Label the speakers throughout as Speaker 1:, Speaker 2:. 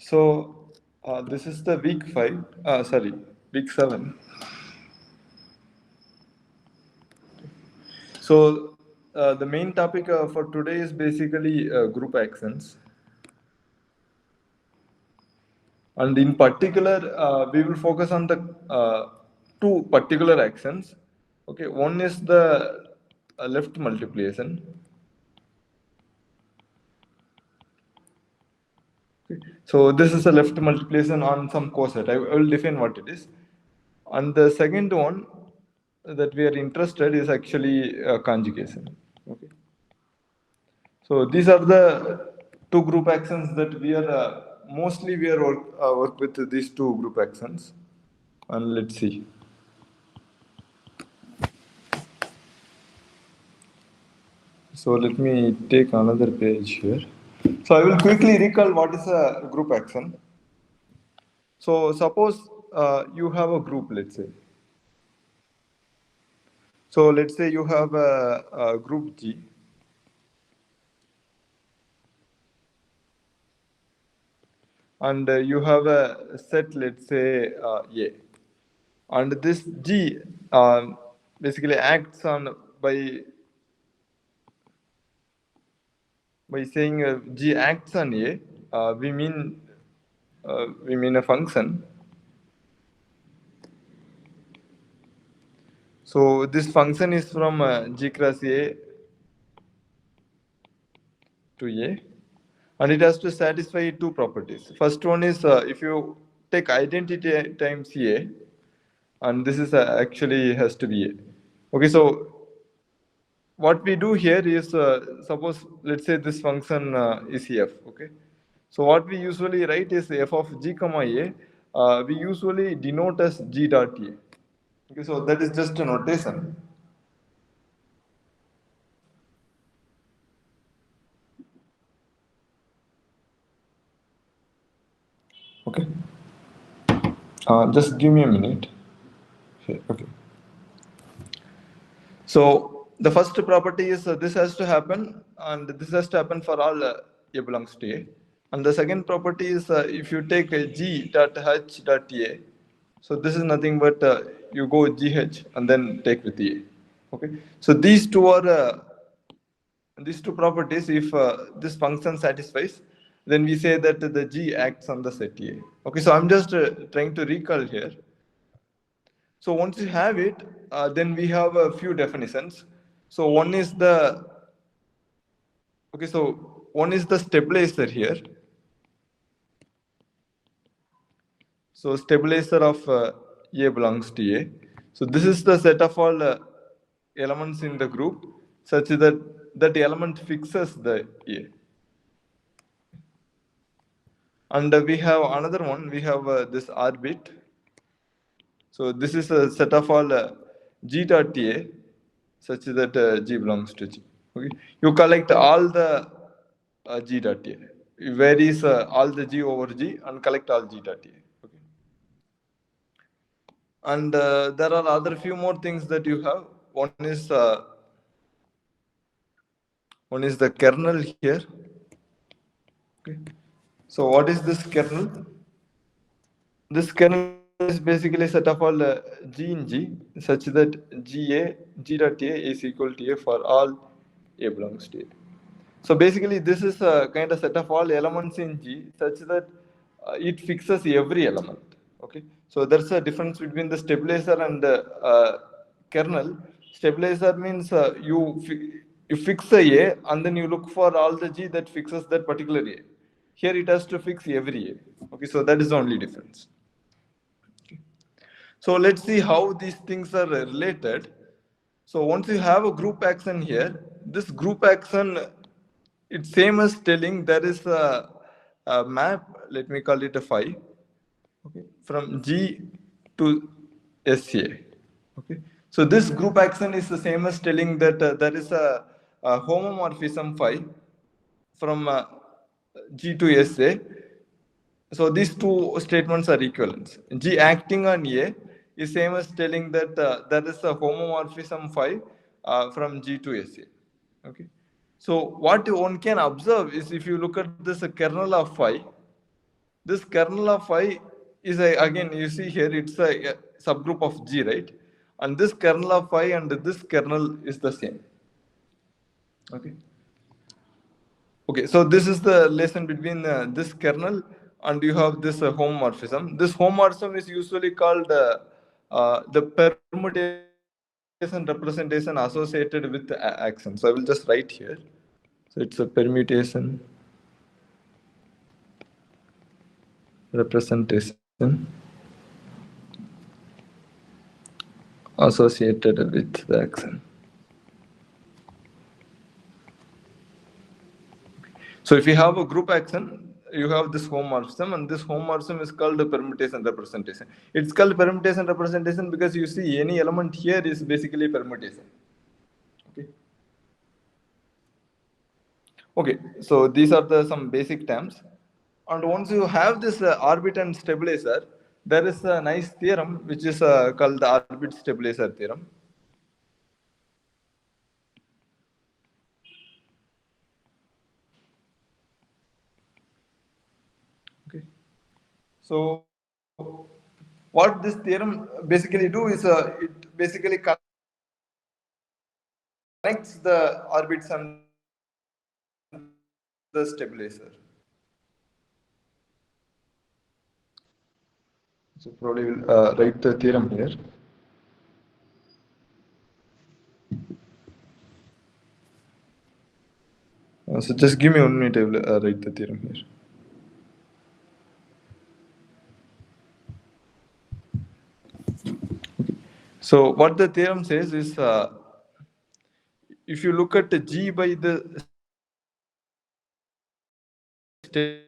Speaker 1: So this is the week 5, week 7. So the main topic for today is basically group actions. And in particular, we will focus on the two particular actions. Okay, one is the left multiplication. Okay. So this is a left multiplication on some coset. I will define what it is. And the second one that we are interested is actually conjugation. Okay. So these are the two group actions that we are mostly we are work with these two group actions. And let's see. So let me take another page here. So I will quickly recall what is a group action. So suppose you have a group, let's say. So let's say you have a group G. And you have a set, let's say A. And this G basically acts on by saying G acts on A. We mean a function. So this function is from G cross A to A, and it has to satisfy two properties. First one is if you take identity times A, and this is actually has to be A. Okay, so what we do here is suppose let's say this function is f. Okay, so what we usually write is f of g comma a. We usually denote as g dot a. Okay, so that is just a notation. Okay, just give me a minute. Okay. So the first property is this has to happen, and this has to happen for all a belongs to a. And the second property is if you take g dot h dot a, so this is nothing but you go gh and then take with a. Okay, so these two are these two properties. If this function satisfies, then we say that the g acts on the set a. Okay, so I'm just trying to recall here. So once you have it, then we have a few definitions. So one is the stabilizer here. So stabilizer of A belongs to A. So this is the set of all elements in the group such that that element fixes the A. And we have another one. We have this orbit. So this is a set of all G dot A such that G belongs to G. Okay, you collect all the G dot A. You varies all the G over G and collect all G dot A. Okay. And there are other few more things that you have. One is the kernel here. Okay. So what is this kernel? This kernel is basically a set of all G in G such that G dot A is equal to A for all A belongs to A. So basically this is a kind of set of all elements in G such that it fixes every element. Okay. So there's a difference between the stabilizer and the kernel. Stabilizer means you fix a A and then you look for all the G that fixes that particular A. Here it has to fix every A. Okay, so that is the only difference. So let's see how these things are related. So once you have a group action here, this group action, it's same as telling there is a map, let me call it a phi, okay, from G to SA. Okay. So this group action is the same as telling that there is a homomorphism phi from G to SA. So these two statements are equivalent. G acting on A is same as telling that there is a homomorphism phi from G to SA. Okay. So what one can observe is if you look at this kernel of phi, This kernel of phi is a, again, you see here, it's a subgroup of G, right? And this kernel of phi and this kernel is the same. Okay. Okay, so this is the relation between this kernel and you have this homomorphism. This homomorphism is usually called the permutation representation associated with the action. So I will just write here. So it's a permutation representation associated with the action. So if you have a group action, you have this homomorphism, and this homomorphism is called the permutation representation. It's called permutation representation because you see any element here is basically permutation. Okay. Okay. So these are the some basic terms, and once you have this orbit and stabilizer, there is a nice theorem which is called the orbit stabilizer theorem. Okay. So what this theorem basically do is it basically connects the orbits and the stabilizer. So probably will write the theorem here. So just give me 1 minute, I will write the theorem here. Okay. So what the theorem says is, if you look at the G by the state,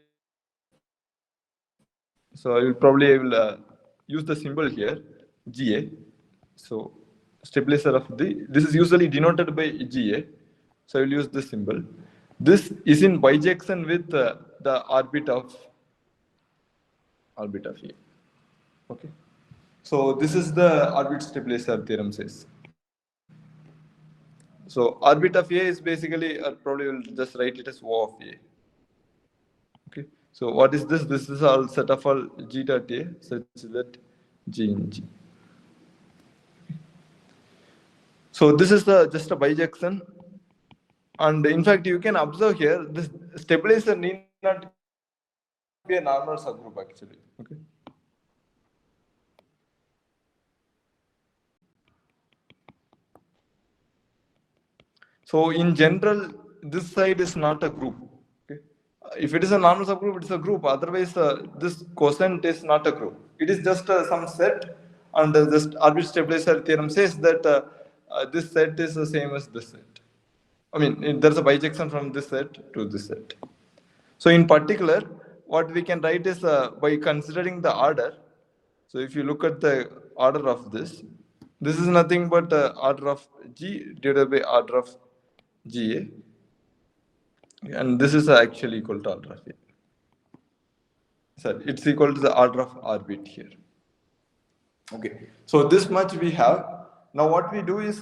Speaker 1: so I will use the symbol here, GA. So stabilizer of this is usually denoted by GA. So I will use this symbol. This is in bijection with the orbit of A. Okay. So this is the orbit stabilizer theorem says. So orbit of A is basically, probably will just write it as O of A. Okay. So what is this? This is all set of all G dot A such that G in G. So this is just a bijection. And in fact, you can observe here, this stabilizer need not be a normal subgroup actually. Okay. So in general, this side is not a group. Okay. If it is a normal subgroup, it's a group. Otherwise, this quotient is not a group. It is just some set, and this orbit stabilizer theorem says that this set is the same as this set. I mean, there's a bijection from this set to this set. So in particular, what we can write is by considering the order. So if you look at the order of this is nothing but order of G divided by order of GA. And this is actually equal to order of A. Sorry, it's equal to the order of orbit here. Okay, so this much we have. Now what we do is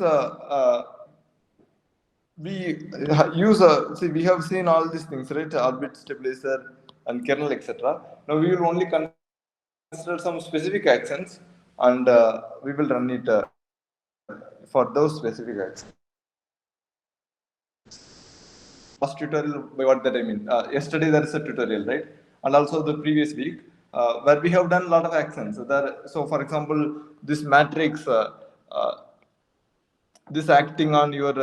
Speaker 1: we use see, we have seen all these things, right? Orbit stabilizer and kernel, etc. Now we will only consider some specific actions, and we will run it for those specific actions. Last tutorial, by what that I mean, yesterday there is a tutorial, right? And also the previous week, where we have done a lot of actions. So for example, this matrix, this acting on your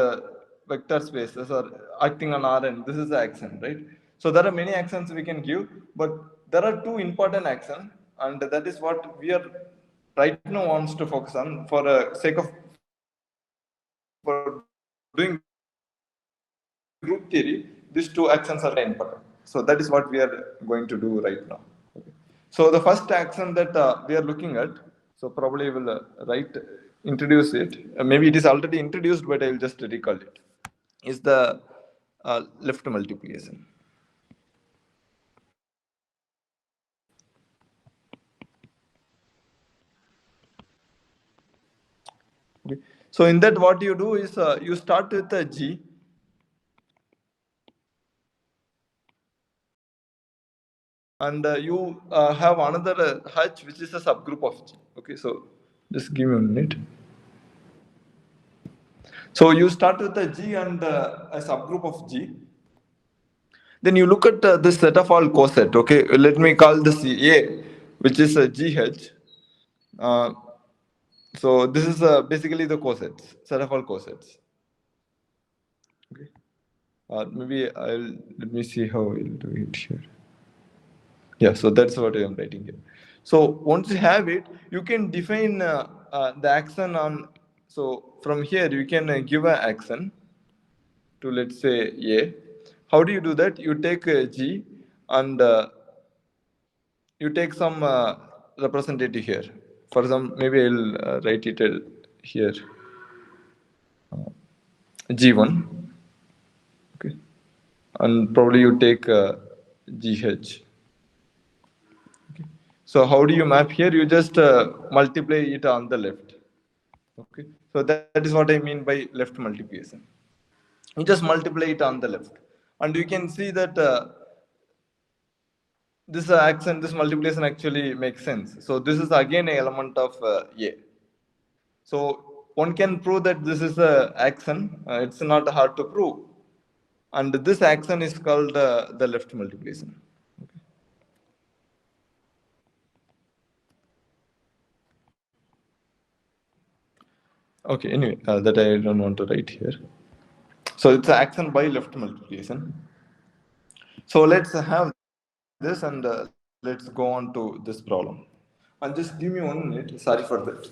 Speaker 1: vector spaces or acting on Rn, this is the action, right? So there are many actions we can give, but there are two important actions, and that is what we are right now wants to focus on for sake of for doing group theory. These two actions are important. So that is what we are going to do right now. Okay. So the first action that we are looking at, so probably will introduce it. Maybe it is already introduced, but I will just recall it. Is the left multiplication. Okay. So in that, what you do is you start with a G. and you have another H which is a subgroup of G. Okay, so just give me a minute. So you start with a G and a subgroup of G. Then you look at this set of all coset. Okay, let me call this A, which is a GH. Uh, so this is basically the cosets, set of all cosets. Okay. Maybe let me see how I'll do it here. Yeah, so that's what I am writing here. So once you have it, you can define the action on. So from here, you can give an action to, let's say, A. How do you do that? You take G and you take some representative here. For example, maybe I'll write it here. G1. Okay. And probably you take GH. So how do you map here? You just multiply it on the left. Okay. So that is what I mean by left multiplication. You just multiply it on the left. And you can see that this action, this multiplication actually makes sense. So this is again an element of A. So one can prove that this is a action. It's not hard to prove. And this action is called the left multiplication. Okay, anyway, that I don't want to write here. So it's action by left multiplication. So let's have this and let's go on to this problem. And just give me 1 minute. Sorry for that.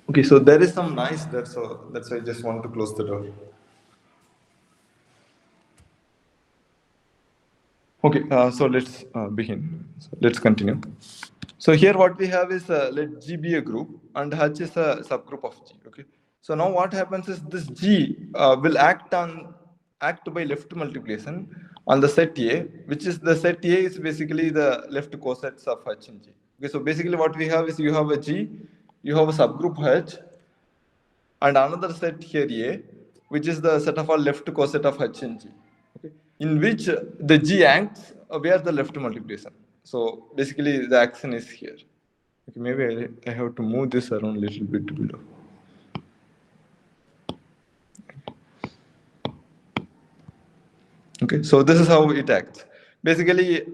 Speaker 1: Okay, so there is some noise there, so that's why I just want to close the door. Okay, so let's begin. So let's continue. So here what we have is let G be a group and H is a subgroup of G. Okay. So now what happens is this G will act by left multiplication on the set A, which is the set A is basically the left cosets of H and G. Okay. So basically what we have is you have a G, you have a subgroup H, and another set here A, which is the set of all left coset of H and G. Okay. In which the G acts where the left multiplication. So basically the action is here. Okay, maybe I have to move this around a little bit below. Okay, so this is how it acts. Basically,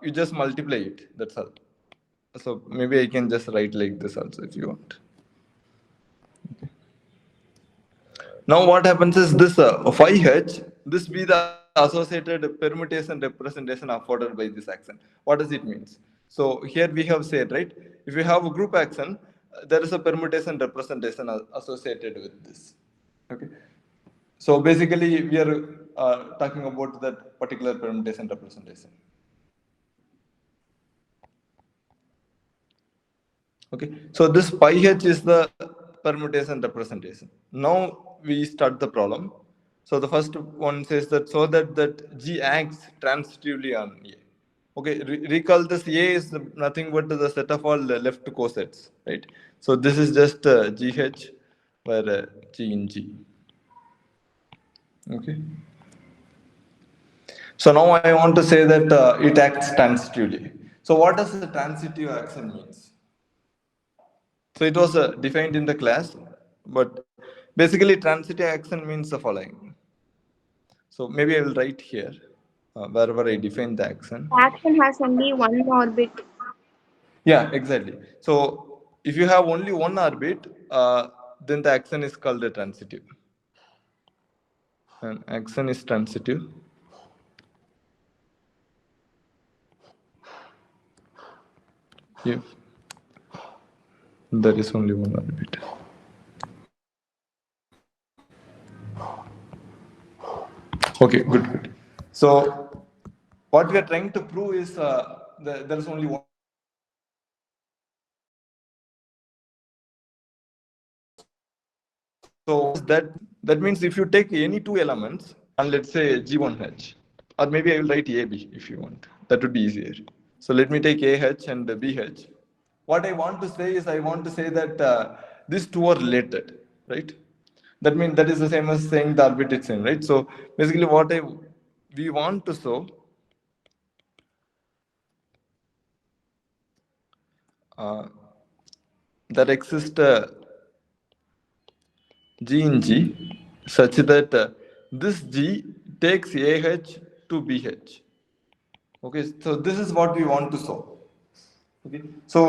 Speaker 1: you just multiply it. That's all. So maybe I can just write like this also if you want. Okay. Now what happens is this phi h, this be the associated permutation representation afforded by this action. What does it mean? So here we have said, right, if you have a group action, there is a permutation representation associated with this. Okay. So basically we are talking about that particular permutation representation. Okay. So this pi h is the permutation representation. Now we start the problem. So the first one says that so that G acts transitively on A. Okay, recall this A is nothing but the set of all left cosets, right? So this is just GH where G in G. Okay. So now I want to say that it acts transitively. So what does the transitive action means? So it was defined in the class, but basically transitive action means the following. So maybe I will write here wherever I define the action.
Speaker 2: The action has only one orbit.
Speaker 1: Yeah, exactly. So if you have only one orbit, then the action is called a transitive. And action is transitive. If there is only one orbit. Okay, good. So what we are trying to prove is there is only one. So that means if you take any two elements and let's say G1H, or maybe I will write AB if you want. That would be easier. So let me take AH and BH. what I want to say is I want to say that these two are related, right? That means that is the same as saying the orbit is same, right? So basically, we want to show uh, that exists G in G such that this G takes AH to BH. Okay, so this is what we want to solve. Okay, so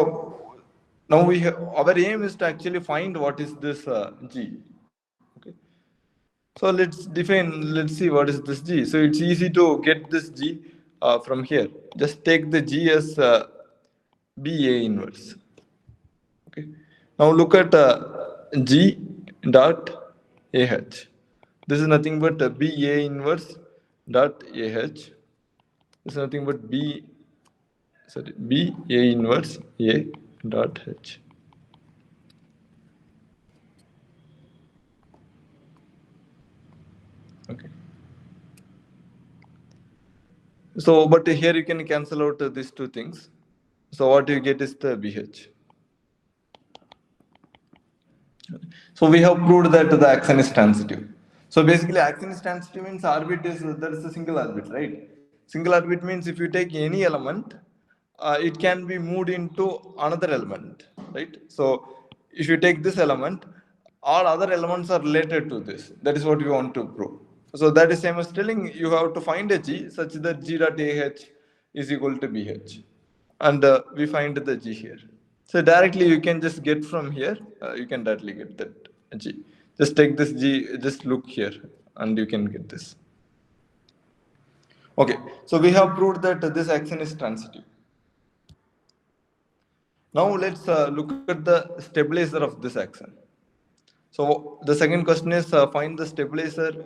Speaker 1: now our aim is to actually find what is this G. Okay, so let's see what is this G. So it's easy to get this G from here. Just take the G as BA inverse. Okay. Now look at G dot AH. This is nothing but B A inverse dot AH. This is nothing but B A inverse A dot H. Okay. So, but here you can cancel out these two things. So what you get is the BH. So we have proved that the action is transitive. So basically, action is transitive means orbit is there is a single orbit, right? Single orbit means if you take any element, it can be moved into another element, right? So if you take this element, all other elements are related to this. That is what we want to prove. So that is same as telling you have to find a G such that G dot AH is equal to BH, and we find the G here. So directly you can just get from here, you can directly get that G. Just take this G, just look here, and you can get this. Okay, so we have proved that this action is transitive. Now let's look at the stabilizer of this action. So the second question is find the stabilizer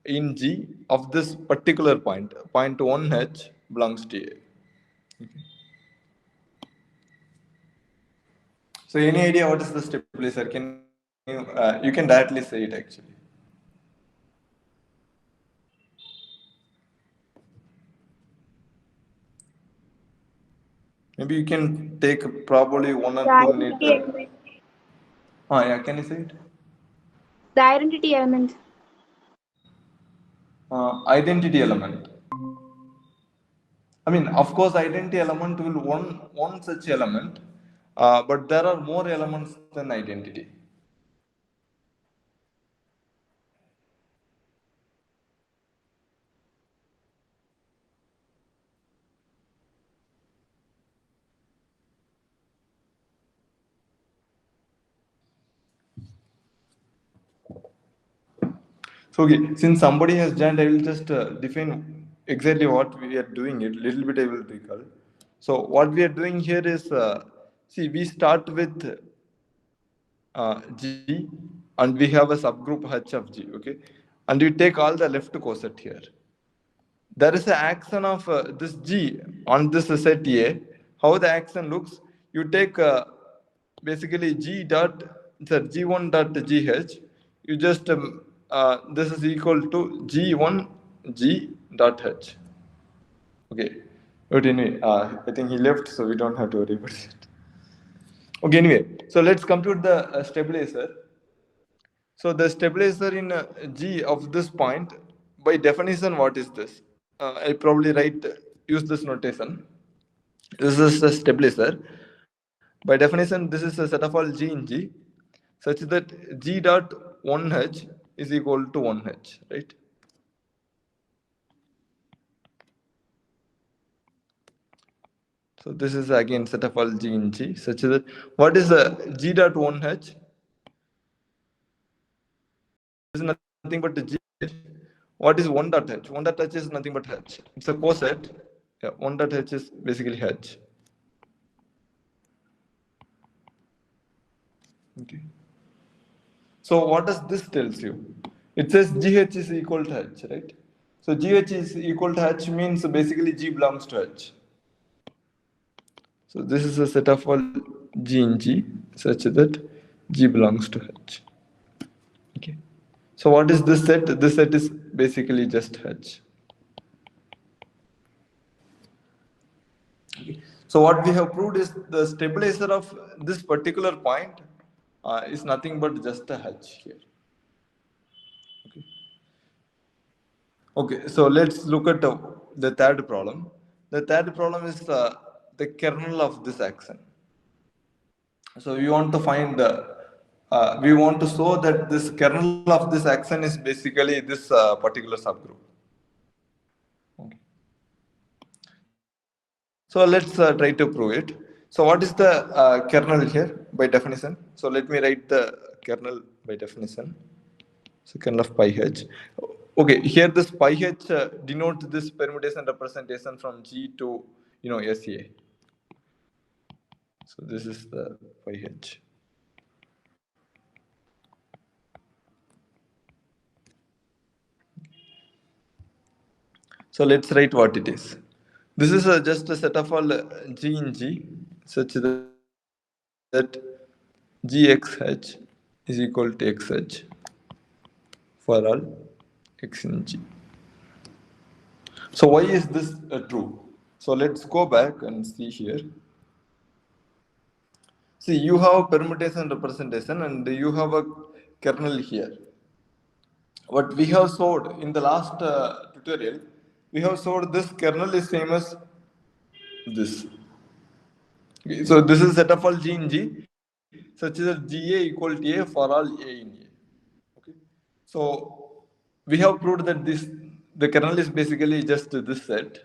Speaker 1: in G of this particular point. Point 1H belongs to A. Okay. So any idea what is the stabilizer? You can directly say it actually. Maybe you can take probably 1 or 2 minutes.
Speaker 2: The identity element.
Speaker 1: Yeah, can you say it?
Speaker 2: The identity element.
Speaker 1: Identity element. I mean, of course, identity element will one such element, but there are more elements than identity. So, okay, since somebody has joined, I will just define exactly what we are doing. It little bit I will recall. So, what we are doing here is, see, we start with G, and we have a subgroup H of G. Okay, and we take all the left coset here. There is an action of this G on this set A. How the action looks? You take basically G dot G1 dot GH. You just this is equal to G1 G dot H. Okay. But anyway, I think he left, so we don't have to worry about it. Okay. Anyway, so let's compute the stabilizer. So the stabilizer in G of this point, by definition, what is this? I probably use this notation. This is a stabilizer. By definition, this is a set of all G in G, such that G dot 1H is equal to 1H, right? So this is again set of all G in G, such that what is the G dot 1H? Is nothing but the G. What is 1 dot H? 1 dot H is nothing but H. It's a coset. Yeah, 1 dot H is basically H. Okay. So what does this tells you? It says GH is equal to H, right? So GH is equal to H means basically G belongs to H. So this is a set of all G in G such that G belongs to H. Okay. So what is this set? This set is basically just H. Okay. So what we have proved is the stabilizer of this particular point is nothing but just a H here. Okay. Okay, so let's look at the third problem. The third problem is the kernel of this action. So we want to find, we want to show that this kernel of this action is basically this particular subgroup. Okay. So let's try to prove it. So what is the kernel here by definition? So let me write the kernel by definition. So kernel of pi h. Okay, here this pi h denotes this permutation representation from G to SA. So this is the pi h. So let's write what it is. This is just a set of all G in G such that GXH is equal to XH for all X in G. So why is this true? So let's go back and see here. See, you have permutation representation and you have a kernel here. What we have showed in the last tutorial, we have showed this kernel is same as this. Okay, so this is set of all G in G, such that GA equal to A for all A in A. Okay, so we have proved that the kernel is basically just this set,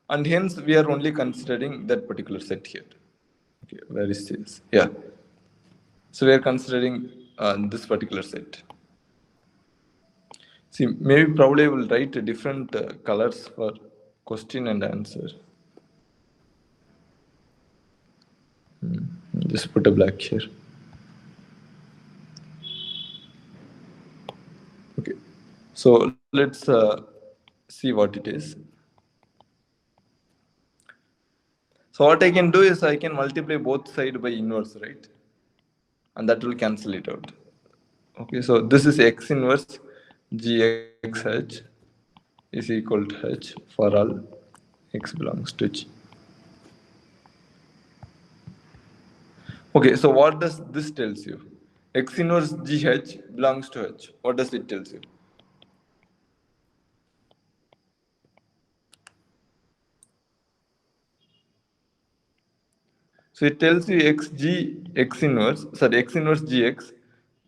Speaker 1: and hence we are only considering that particular set here. Okay, where is this? Yeah. So we are considering this particular set. See, maybe probably I will write different colors for question and answer. Just put a black here. Okay, so let's see what it is. So what I can do is I can multiply both sides by inverse, right? And that will cancel it out. Okay, so this is X inverse GXH is equal to H for all X belongs to G. Okay, so what does this tells you? X inverse GH belongs to H. What does it tells you? So it tells you X inverse GX,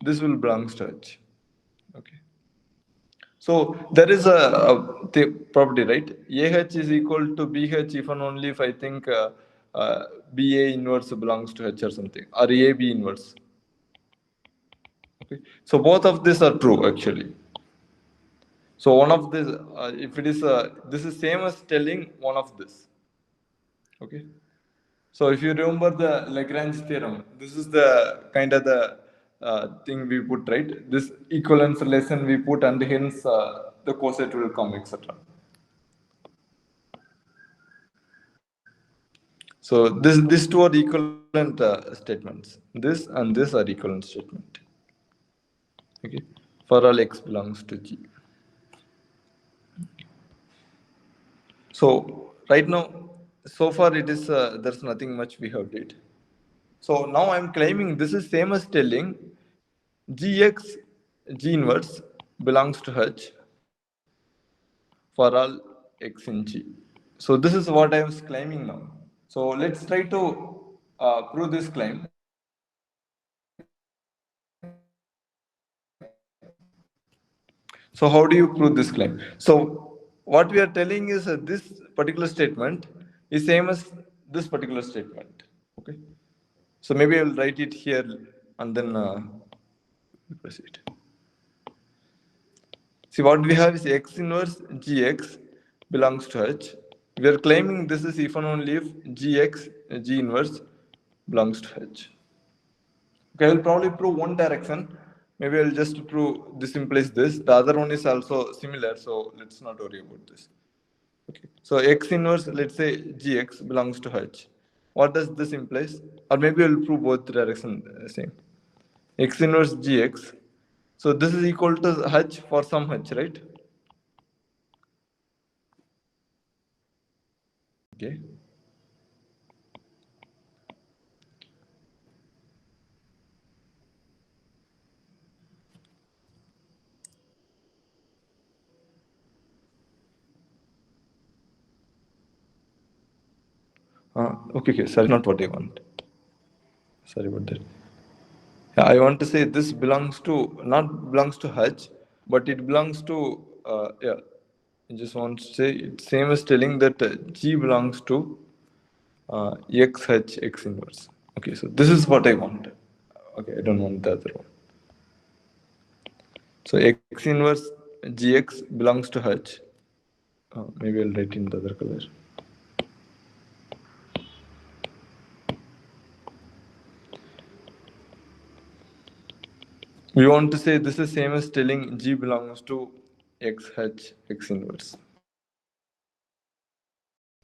Speaker 1: this will belongs to H. Okay. So there is a property, right? AH is equal to BH if and only if I think BA inverse belongs to H or something, or AB inverse. Okay. So both of these are true actually. So one of this, if it is this is same as telling one of this. Okay. So if you remember the Lagrange theorem, this is the kind of the thing we put, right? This equivalence relation we put, and hence the coset will come, etc. So these two are equivalent statements. This and this are equivalent statement. Okay, for all X belongs to G. So right now, so far it is there's nothing much we have did. So now I'm claiming this is same as telling GX G inverse belongs to H for all X in G. So this is what I was claiming now. So let's try to prove this claim. So how do you prove this claim? So what we are telling is this particular statement is same as this particular statement. Okay. So maybe I will write it here and then proceed. See, what we have is X inverse GX belongs to H. We are claiming this is if and only if GX G inverse belongs to H. Okay, I will probably prove one direction. Maybe I'll just prove this implies this. The other one is also similar, so let's not worry about this. Okay, so X inverse, let's say GX belongs to H. What does this implies? Or maybe I'll prove both direction same. X inverse GX. So this is equal to H for some H, right? Okay. Okay, sorry, not what I want. Sorry about that. Yeah, I want to say this belongs to, not belongs to H, but it belongs to, yeah, I just want to say it's same as telling that G belongs to X H X inverse. Okay, so this is what I want. Okay, I don't want the other one. So X inverse GX belongs to H. Maybe I'll write in the other color. We want to say this is same as telling G belongs to X H X inverse.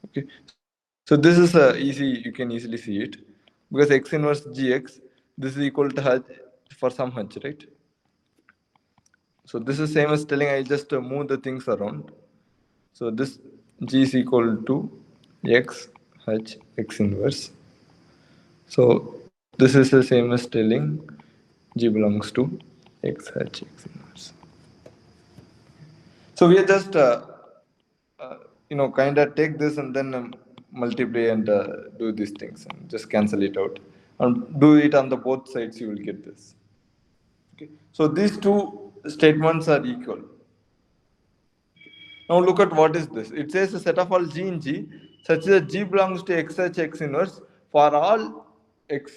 Speaker 1: Okay, so this is easy. You can easily see it because X inverse GX this is equal to H for some H, right? So this is same as telling I just move the things around. So this G is equal to X H X inverse. So this is the same as telling G belongs to X H X inverse. So we are just kind of take this and then multiply and do these things and just cancel it out and do it on the both sides. You will get this. Okay. So these two statements are equal. Now look at what is this. It says a set of all G in G such that G belongs to X H X inverse for all X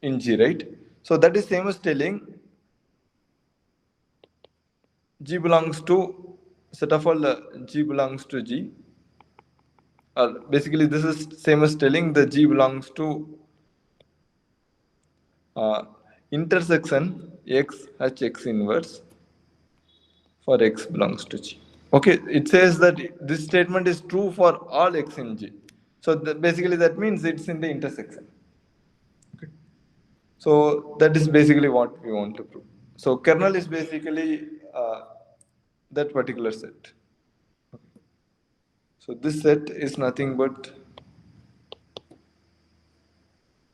Speaker 1: in G, right? So that is same as telling G belongs to set of all G belongs to G. Basically, this is same as telling the G belongs to uh, intersection X H X inverse for X belongs to G. Okay, it says that this statement is true for all X in G. So basically that means it's in the intersection. Okay. So that is basically what we want to prove. So kernel is basically that particular set. Okay. So this set is nothing but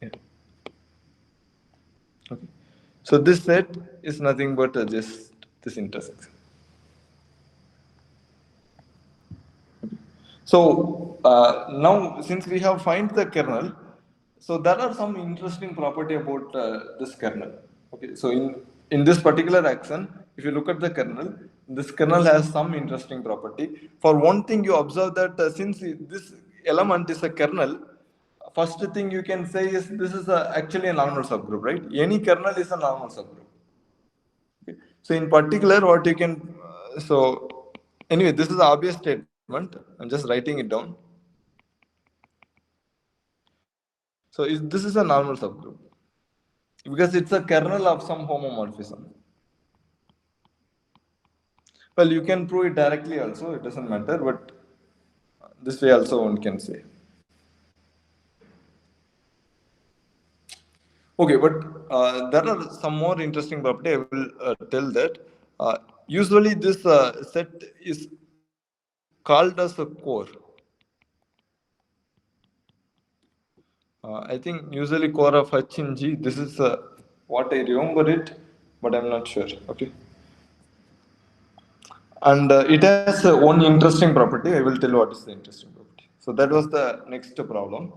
Speaker 1: yeah. Okay. So this set is nothing but just this intersection. So now, since we have find the kernel, so there are some interesting property about this kernel. Okay, so in this particular action, if you look at the kernel, this kernel has some interesting property. For one thing, you observe that since this element is a kernel, first thing you can say is this is actually a normal subgroup, right? Any kernel is a normal subgroup. Okay. So in particular, what you can, so anyway, this is an obvious statement. I'm just writing it down. So this is a normal subgroup because it's a kernel of some homomorphism. Well, you can prove it directly also, it doesn't matter, but this way also one can say. Okay, but there are some more interesting property. I will tell that. Usually this set is called as a core. I think usually core of H in G, this is what I remember it, but I'm not sure. Okay. And it has one interesting property. I will tell what is the interesting property. So that was the next problem.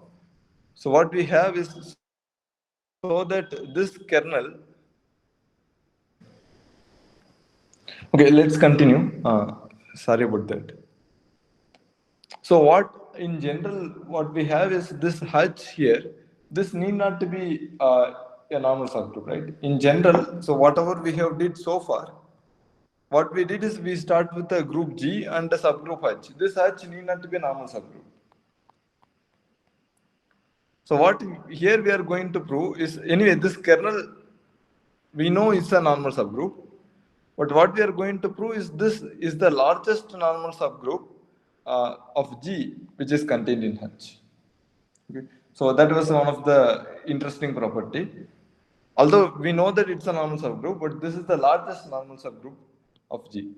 Speaker 1: So what we have is so that this kernel. Okay, let's continue. Sorry about that. So what in general what we have is this H here. This need not to be a normal subgroup, right? In general, so whatever we have did so far, what we did is we start with a group G and a subgroup H. This H need not to be a normal subgroup. So what here we are going to prove is anyway this kernel we know it's a normal subgroup, but what we are going to prove is this is the largest normal subgroup of G which is contained in H. Okay. So that was one of the interesting property. Although we know that it's a normal subgroup, but this is the largest normal subgroup of G.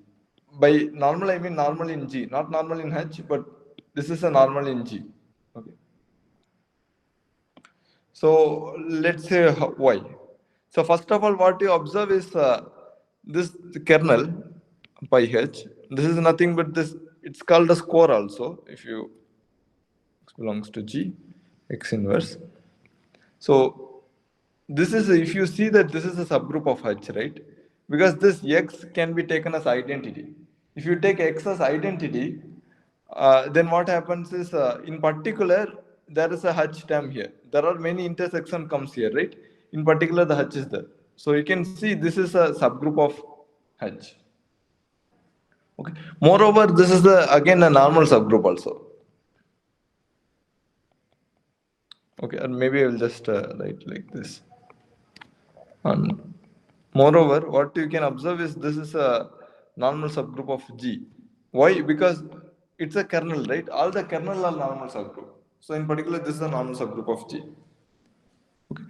Speaker 1: By normal I mean normal in G, not normal in H, but this is a normal in G. Okay. So let's say why. So first of all, what you observe is this kernel by H. This is nothing but this. It's called a score also. If you X belongs to G, X inverse. So this is, if you see that this is a subgroup of H, right? Because this X can be taken as identity. If you take X as identity, then what happens is, in particular, there is a H term here. There are many intersection comes here, right? In particular, the H is there. So you can see this is a subgroup of H. Okay. Moreover, this is the again a normal subgroup also. Okay, and maybe I will just write like this. And moreover, what you can observe is this is a normal subgroup of G. Why? Because it's a kernel, right? All the kernel are normal subgroup. So in particular, this is a normal subgroup of G. Okay.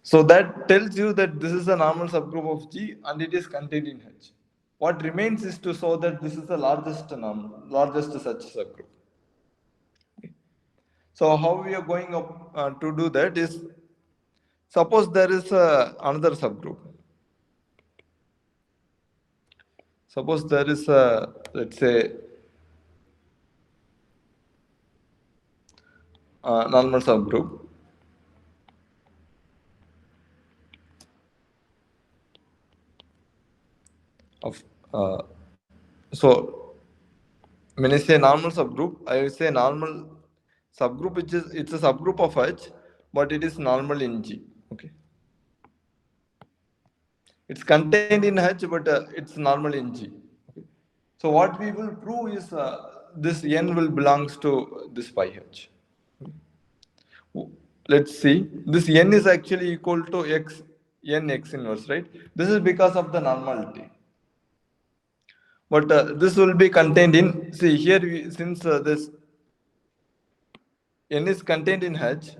Speaker 1: So that tells you that this is a normal subgroup of G and it is contained in H. What remains is to show that this is the largest such subgroup. Okay. So how we are going up to do that is, suppose there is another subgroup. Suppose there is a, let's say, normal subgroup of, so when I say normal subgroup, I will say normal subgroup which is, it's a subgroup of H, but it is normal in G. Okay. It's contained in H, but it's normal in G. Okay. So what we will prove is this N will belongs to this pi H. Let's see. This N is actually equal to X, N X inverse, right? This is because of the normality. But this will be contained in, see here, since this N is contained in H,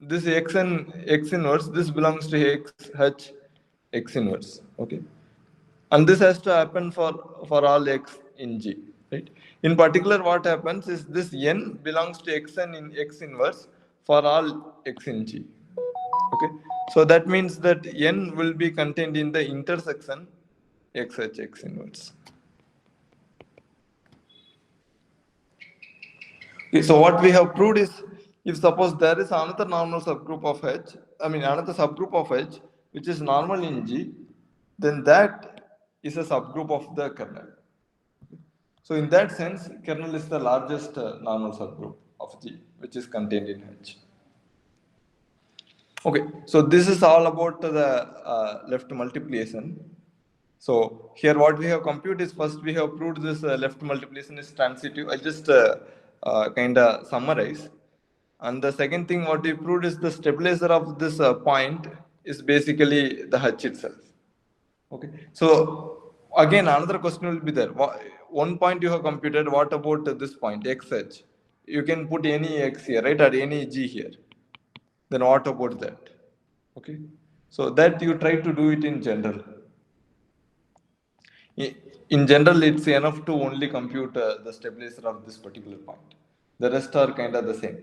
Speaker 1: this X and X inverse, this belongs to X, H, X inverse. Okay. And this has to happen for all X in G. Right? In particular, what happens is this N belongs to Xn in X inverse for all X in G. Okay. So that means that N will be contained in the intersection XH X inverse. Okay, so what we have proved is, if suppose there is another normal subgroup of H, another subgroup of H which is normal in G, then that is a subgroup of the kernel. So in that sense, kernel is the largest normal subgroup of G which is contained in H. Okay, so this is all about the left multiplication. So here what we have computed is, first we have proved this left multiplication is transitive. I'll just kind of summarize. And the second thing what we proved is the stabilizer of this point is basically the H itself. Okay. So again another question will be there. One point you have computed, what about this point, XH? You can put any X here, right, or any G here. Then what about that? Okay. So that you try to do it in general. In general, it's enough to only compute the stabilizer of this particular point. The rest are kind of the same.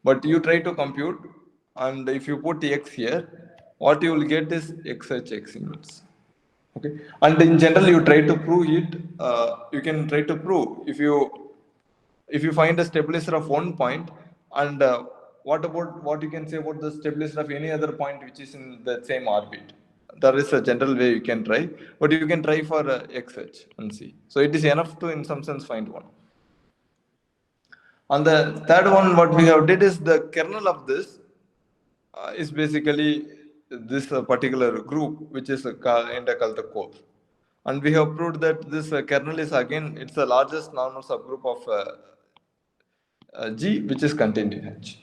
Speaker 1: But you try to compute, and if you put X here, what you will get is XH X inverse. Okay. And in general, you try to prove it. You can try to prove if you find a stabilizer of one point, and what about what you can say about the stabilizer of any other point which is in the same orbit? There is a general way you can try, but you can try for XH and see. So it is enough to, in some sense, find one. And the third one, what we have did is the kernel of this is basically this particular group, which is called the core. And we have proved that this kernel is again, it's the largest normal subgroup of G, which is contained in H.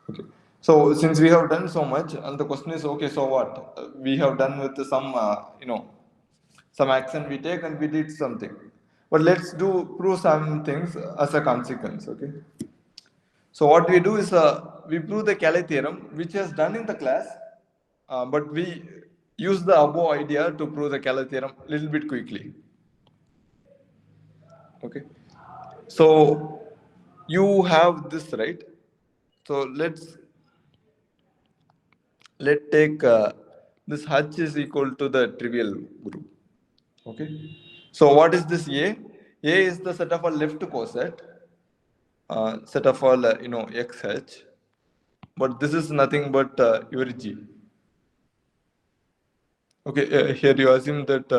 Speaker 1: Okay. So since we have done so much, and the question is, okay, so what? We have done with some, some action we take and we did something. But let's prove some things as a consequence, okay? So what we do is, we prove the Cayley theorem, which is done in the class, but we use the above idea to prove the Cayley theorem a little bit quickly. Okay. So you have this, right? So let's take this H is equal to the trivial group. Okay. So what is this A? A is the set of all left coset, set of all XH. but this is nothing but your G. Okay, here you assume that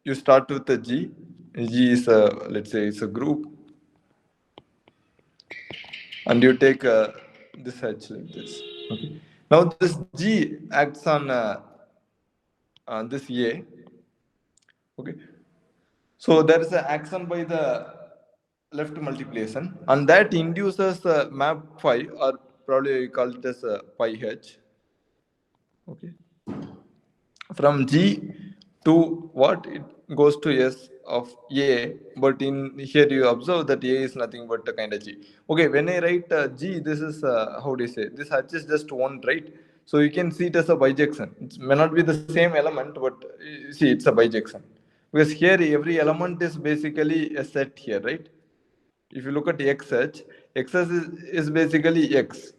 Speaker 1: you start with a G. G is a, let's say it's a group, and you take this H like this. Okay. Now this G acts on this A. Okay. So there is an action by the left multiplication, and that induces map phi, or probably we call it as pi H. Okay. From G to what? It goes to S of A, but in here you observe that A is nothing but a kind of G. Okay, when I write G, this is, how do you say, this H is just one, right? So you can see it as a bijection. It may not be the same element, but you see it's a bijection. Because here every element is basically a set here, right? If you look at XH, XH is basically X.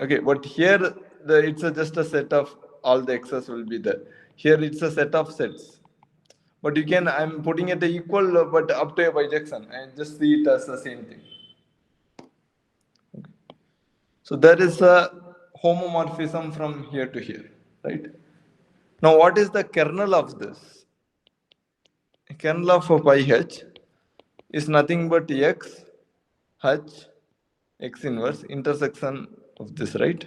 Speaker 1: Okay, but here it's just a set of all the x's will be there. Here it's a set of sets. But you can, I'm putting it equal, but up to a bijection, and just see it as the same thing. Okay. So there is a homomorphism from here to here, right? Now, what is the kernel of this? Kernel of pi h is nothing but x, h, x inverse intersection of this, right?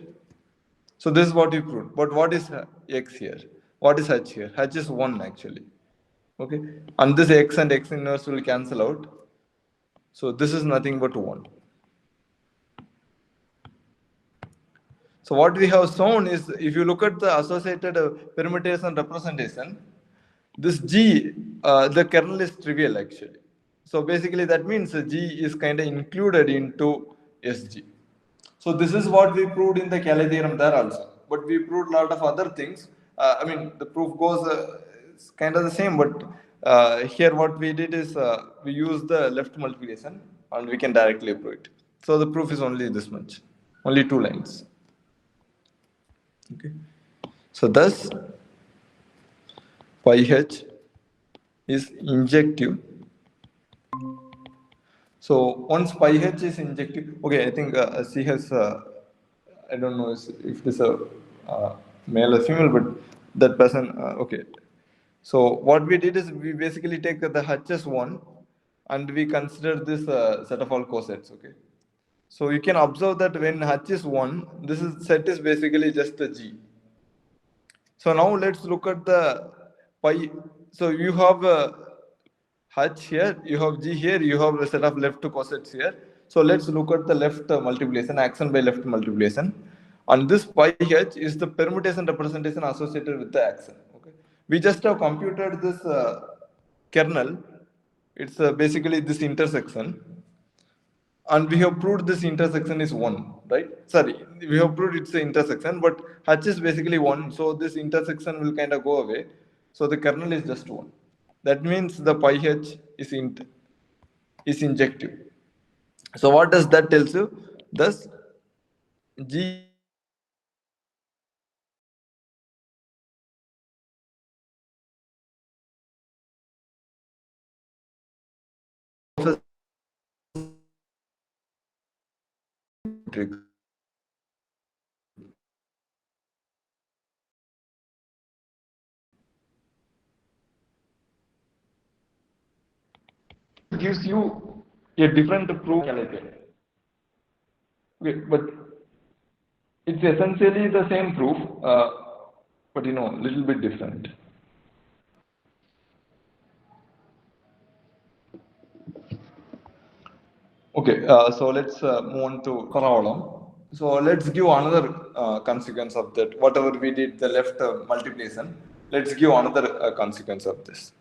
Speaker 1: So this is what you proved. But what is x here? What is h here? H is 1 actually. Okay. And this x and x inverse will cancel out. So this is nothing but 1. So what we have shown is, if you look at the associated permutation representation, this G, the kernel is trivial actually. So basically that means G is kind of included into SG. So this is what we proved in the Cayley theorem there also. But we proved a lot of other things. I mean, the proof goes it's kind of the same, but here what we did is we use the left multiplication and we can directly prove it. So the proof is only this much, only 2 lines. Okay. So thus, pi h is injective. So once pi h is injective, okay, I think she has, I don't know if this is a male or female, but that person, okay. So what we did is we basically take the h as 1 and we consider this set of all cosets, okay. So you can observe that when h is 1, this is set is basically just a G. So now let's look at the pi. So you have h here, you have G here, you have a set of left cosets here. So let's look at the left multiplication, action by left multiplication. And this pi h is the permutation representation associated with the action. Okay. We just have computed this kernel. It's basically this intersection. And we have proved this intersection is 1, right? Sorry, we have proved it's an intersection, but h is basically 1, so this intersection will kind of go away. So the kernel is just 1. That means the pi h is injective. So what does that tell you? Thus, G gives you a different proof. Okay, but it's essentially the same proof, but a little bit different. Okay, so let's move on to problem. So let's give another consequence of that. Whatever we did, the left multiplication, let's give another consequence of this.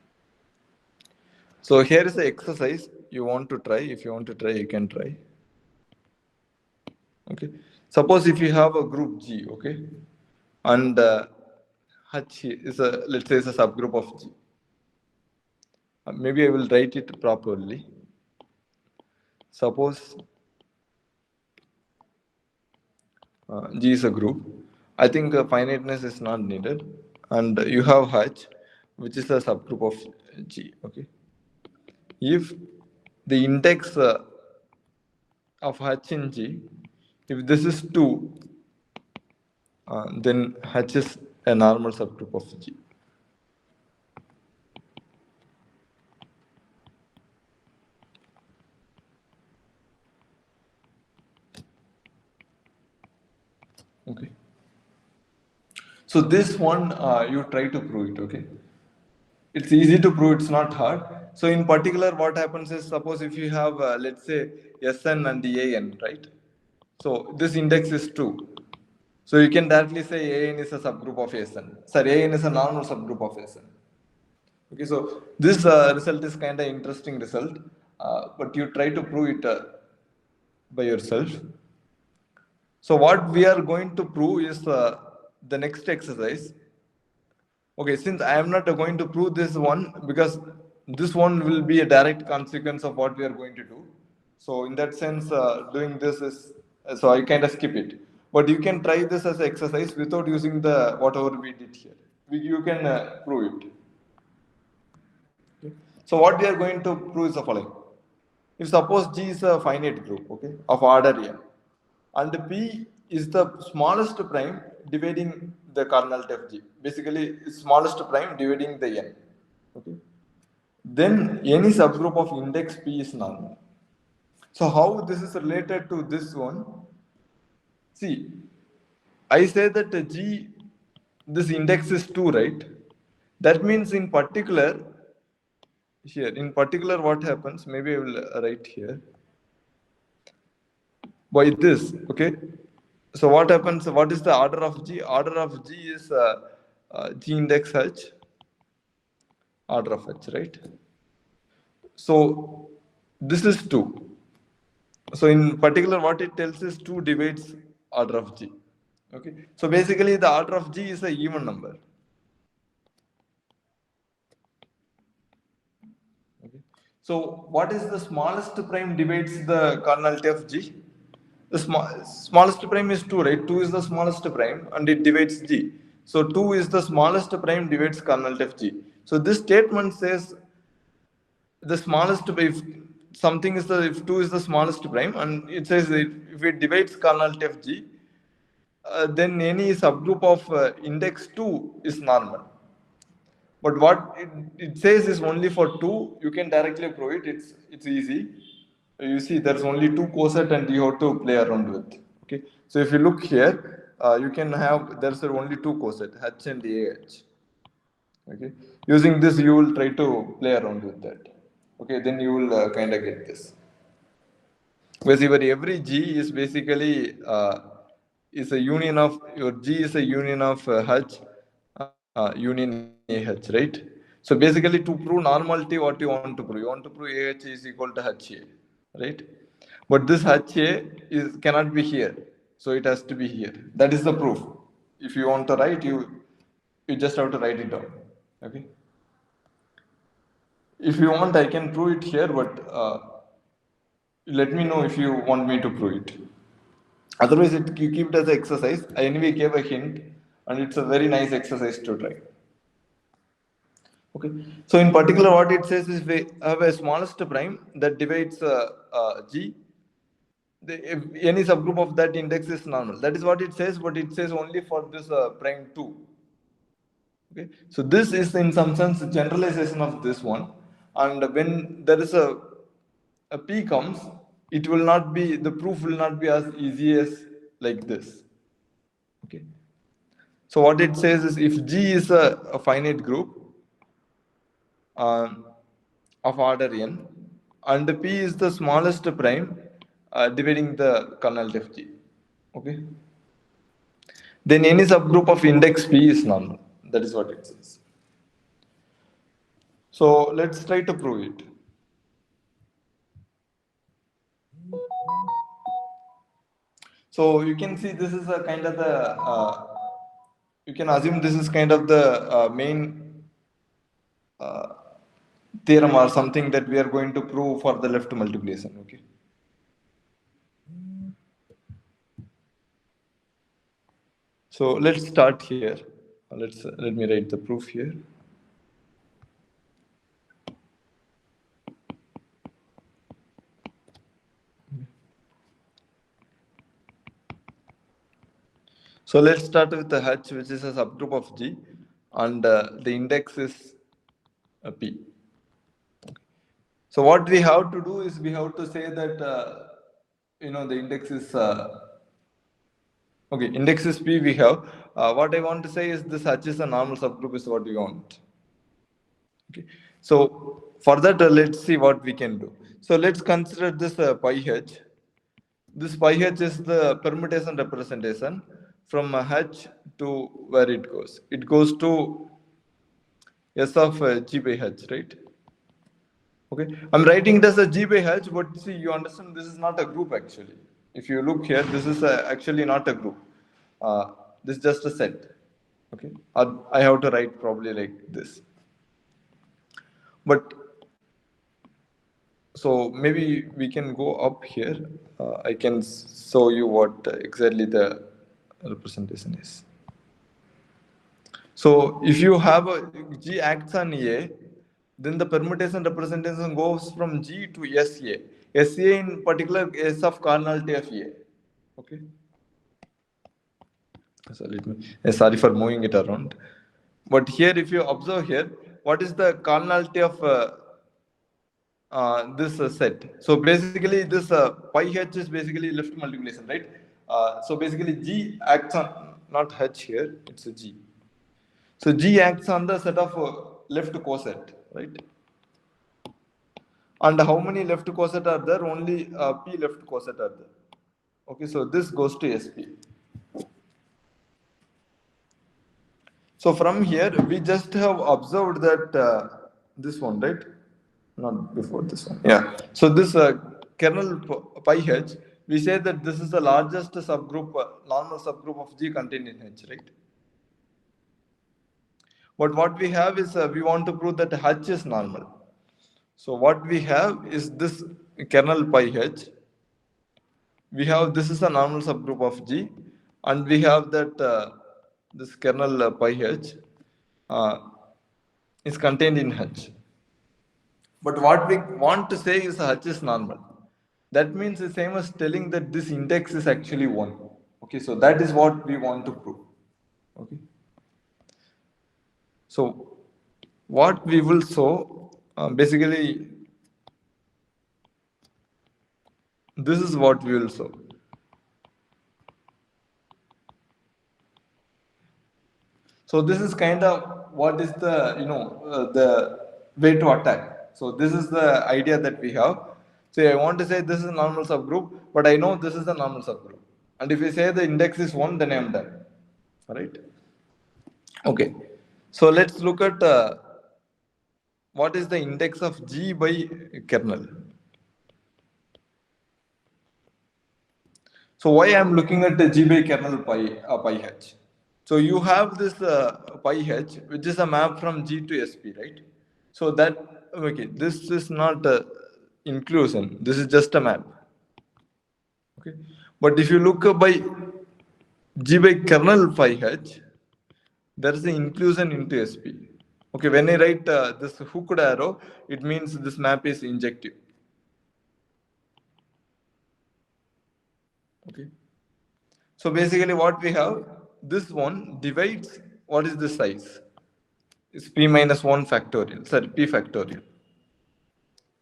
Speaker 1: So here is the exercise you want to try. If you want to try, you can try. Okay. Suppose if you have a group G, okay, and H is a, let's say, is a subgroup of G. Maybe I will write it properly. Suppose G is a group. I think finiteness is not needed. And you have H, which is a subgroup of G. Okay. If the index of H in G If this is 2, then H is a normal subgroup of G. Okay. So this one, you try to prove it, okay? It's easy to prove, it's not hard. So in particular, what happens is, suppose if you have, let's say, Sn and An, right? So this index is 2. So you can directly say An is a subgroup of Sn. Sorry, An is a normal subgroup of Sn. Okay, so this result is kind of interesting result, but you try to prove it by yourself. So what we are going to prove is the next exercise. Okay, since I am not going to prove this one because this one will be a direct consequence of what we are going to do. So in that sense, doing this is, so I kind of skip it. But you can try this as an exercise without using the whatever we did here. You can prove it. Okay. So what we are going to prove is the following. If suppose G is a finite group, okay, of order n, and P is the smallest prime dividing the kernel of G. Basically, smallest prime dividing the n. Okay. Then any subgroup of index P is normal. So how this is related to this one? See, I say that G, this index is 2, right? That means in particular, here, in particular what happens, maybe I will write here. By this, okay? So what happens, what is the order of G? Order of G is G index H, order of H, right? So this is 2. So in particular, what it tells is 2 divides order of G. Okay. So basically, the order of G is a even number. Okay. So what is the smallest prime divides the kernel of G? The smallest prime is 2, right? 2 is the smallest prime and it divides G. So 2 is the smallest prime divides kernel of G. So this statement says the smallest, if something is the, if 2 is the smallest prime and it says if it divides kernel of G, then any subgroup of index 2 is normal. But what it says is only for 2, you can directly prove it, it's easy. You see there's only 2 coset and you have to play around with. Okay, so if you look here, you can have, there's only 2 coset, H and AH. Okay, using this you will try to play around with that. Okay, then you will kind of get this. Basically, every G is basically is a union of, your G is a union of H, union AH, right? So basically, to prove normality, what you want to prove? You want to prove AH is equal to HA, right? But this HA is cannot be here, so it has to be here. That is the proof. If you want to write, you just have to write it down. Okay. If you want, I can prove it here, but let me know if you want me to prove it. Otherwise, you keep it as an exercise. I anyway gave a hint, and it's a very nice exercise to try. Okay. So in particular, what it says is we have a smallest prime that divides G. If any subgroup of that index is normal. That is what it says, but it says only for this prime 2. Okay. So this is in some sense generalization of this one. And when there is a P comes, it will not be, the proof will not be as easy as like this. Okay. So what it says is if G is a finite group of order n and P is the smallest prime dividing the kernel of G. Okay. Then any subgroup of index P is normal. That is what it says. So let's try to prove it. So you can see this is a kind of the, you can assume this is kind of the main theorem or something that we are going to prove for the left multiplication. Okay. So let's start here. Let me write the proof here. So let's start with the H, which is a subgroup of G, and the index is P. So what we have to do is we have to say that the index is okay. Index is P. We have what I want to say is this H is a normal subgroup is what we want. Okay. So for that, let's see what we can do. So let's consider this pi h. This pi h is the permutation representation from h to where it goes. It goes to s of g by h, right? Okay, I'm writing it as a g by h, but see, you understand this is not a group actually. If you look here, this is actually not a group. This is just a set. Okay, I have to write probably like this. But so maybe we can go up here. I can show you what exactly the representation is. So if you have a G acts on A, then the permutation representation goes from G to SA. SA in particular is of cardinality of A. Okay. So sorry for moving it around. But here, if you observe here, what is the cardinality of this set? So basically, this pi h is basically lift multiplication, right? So basically, G acts on not h here; it's a G. So G acts on the set of left coset, right? And how many left coset are there? Only P left coset are there. Okay, so this goes to SP. So from here, we just have observed that this one, right? Not before this one. Yeah. So this kernel pi h, we say that this is the largest subgroup, normal subgroup of G contained in H, right? But what we have is we want to prove that H is normal. So what we have is this kernel pi h. We have this is a normal subgroup of G, and we have that this kernel pi h uh, is contained in H. But what we want to say is H is normal. That means the same as telling that this index is actually 1. Okay, so that is what we want to prove. Okay. So what we will show, basically, this is what we will show. So this is kind of what is the the way to attack. So this is the idea that we have. So I want to say this is a normal subgroup, but I know this is a normal subgroup. And if you say the index is 1, then I am done. All right. Okay. So let's look at what is the index of G by kernel. So why I am looking at the G by kernel pi h. So you have this pi h, which is a map from G to SP, right? So that, okay, this is not inclusion. This is just a map. Okay. But if you look by G by kernel pi h, there is an inclusion into SP. Okay, when I write this hooked arrow, it means this map is injective. Okay. So basically what we have, this one divides, what is the size? It's P minus 1 factorial, sorry, P factorial.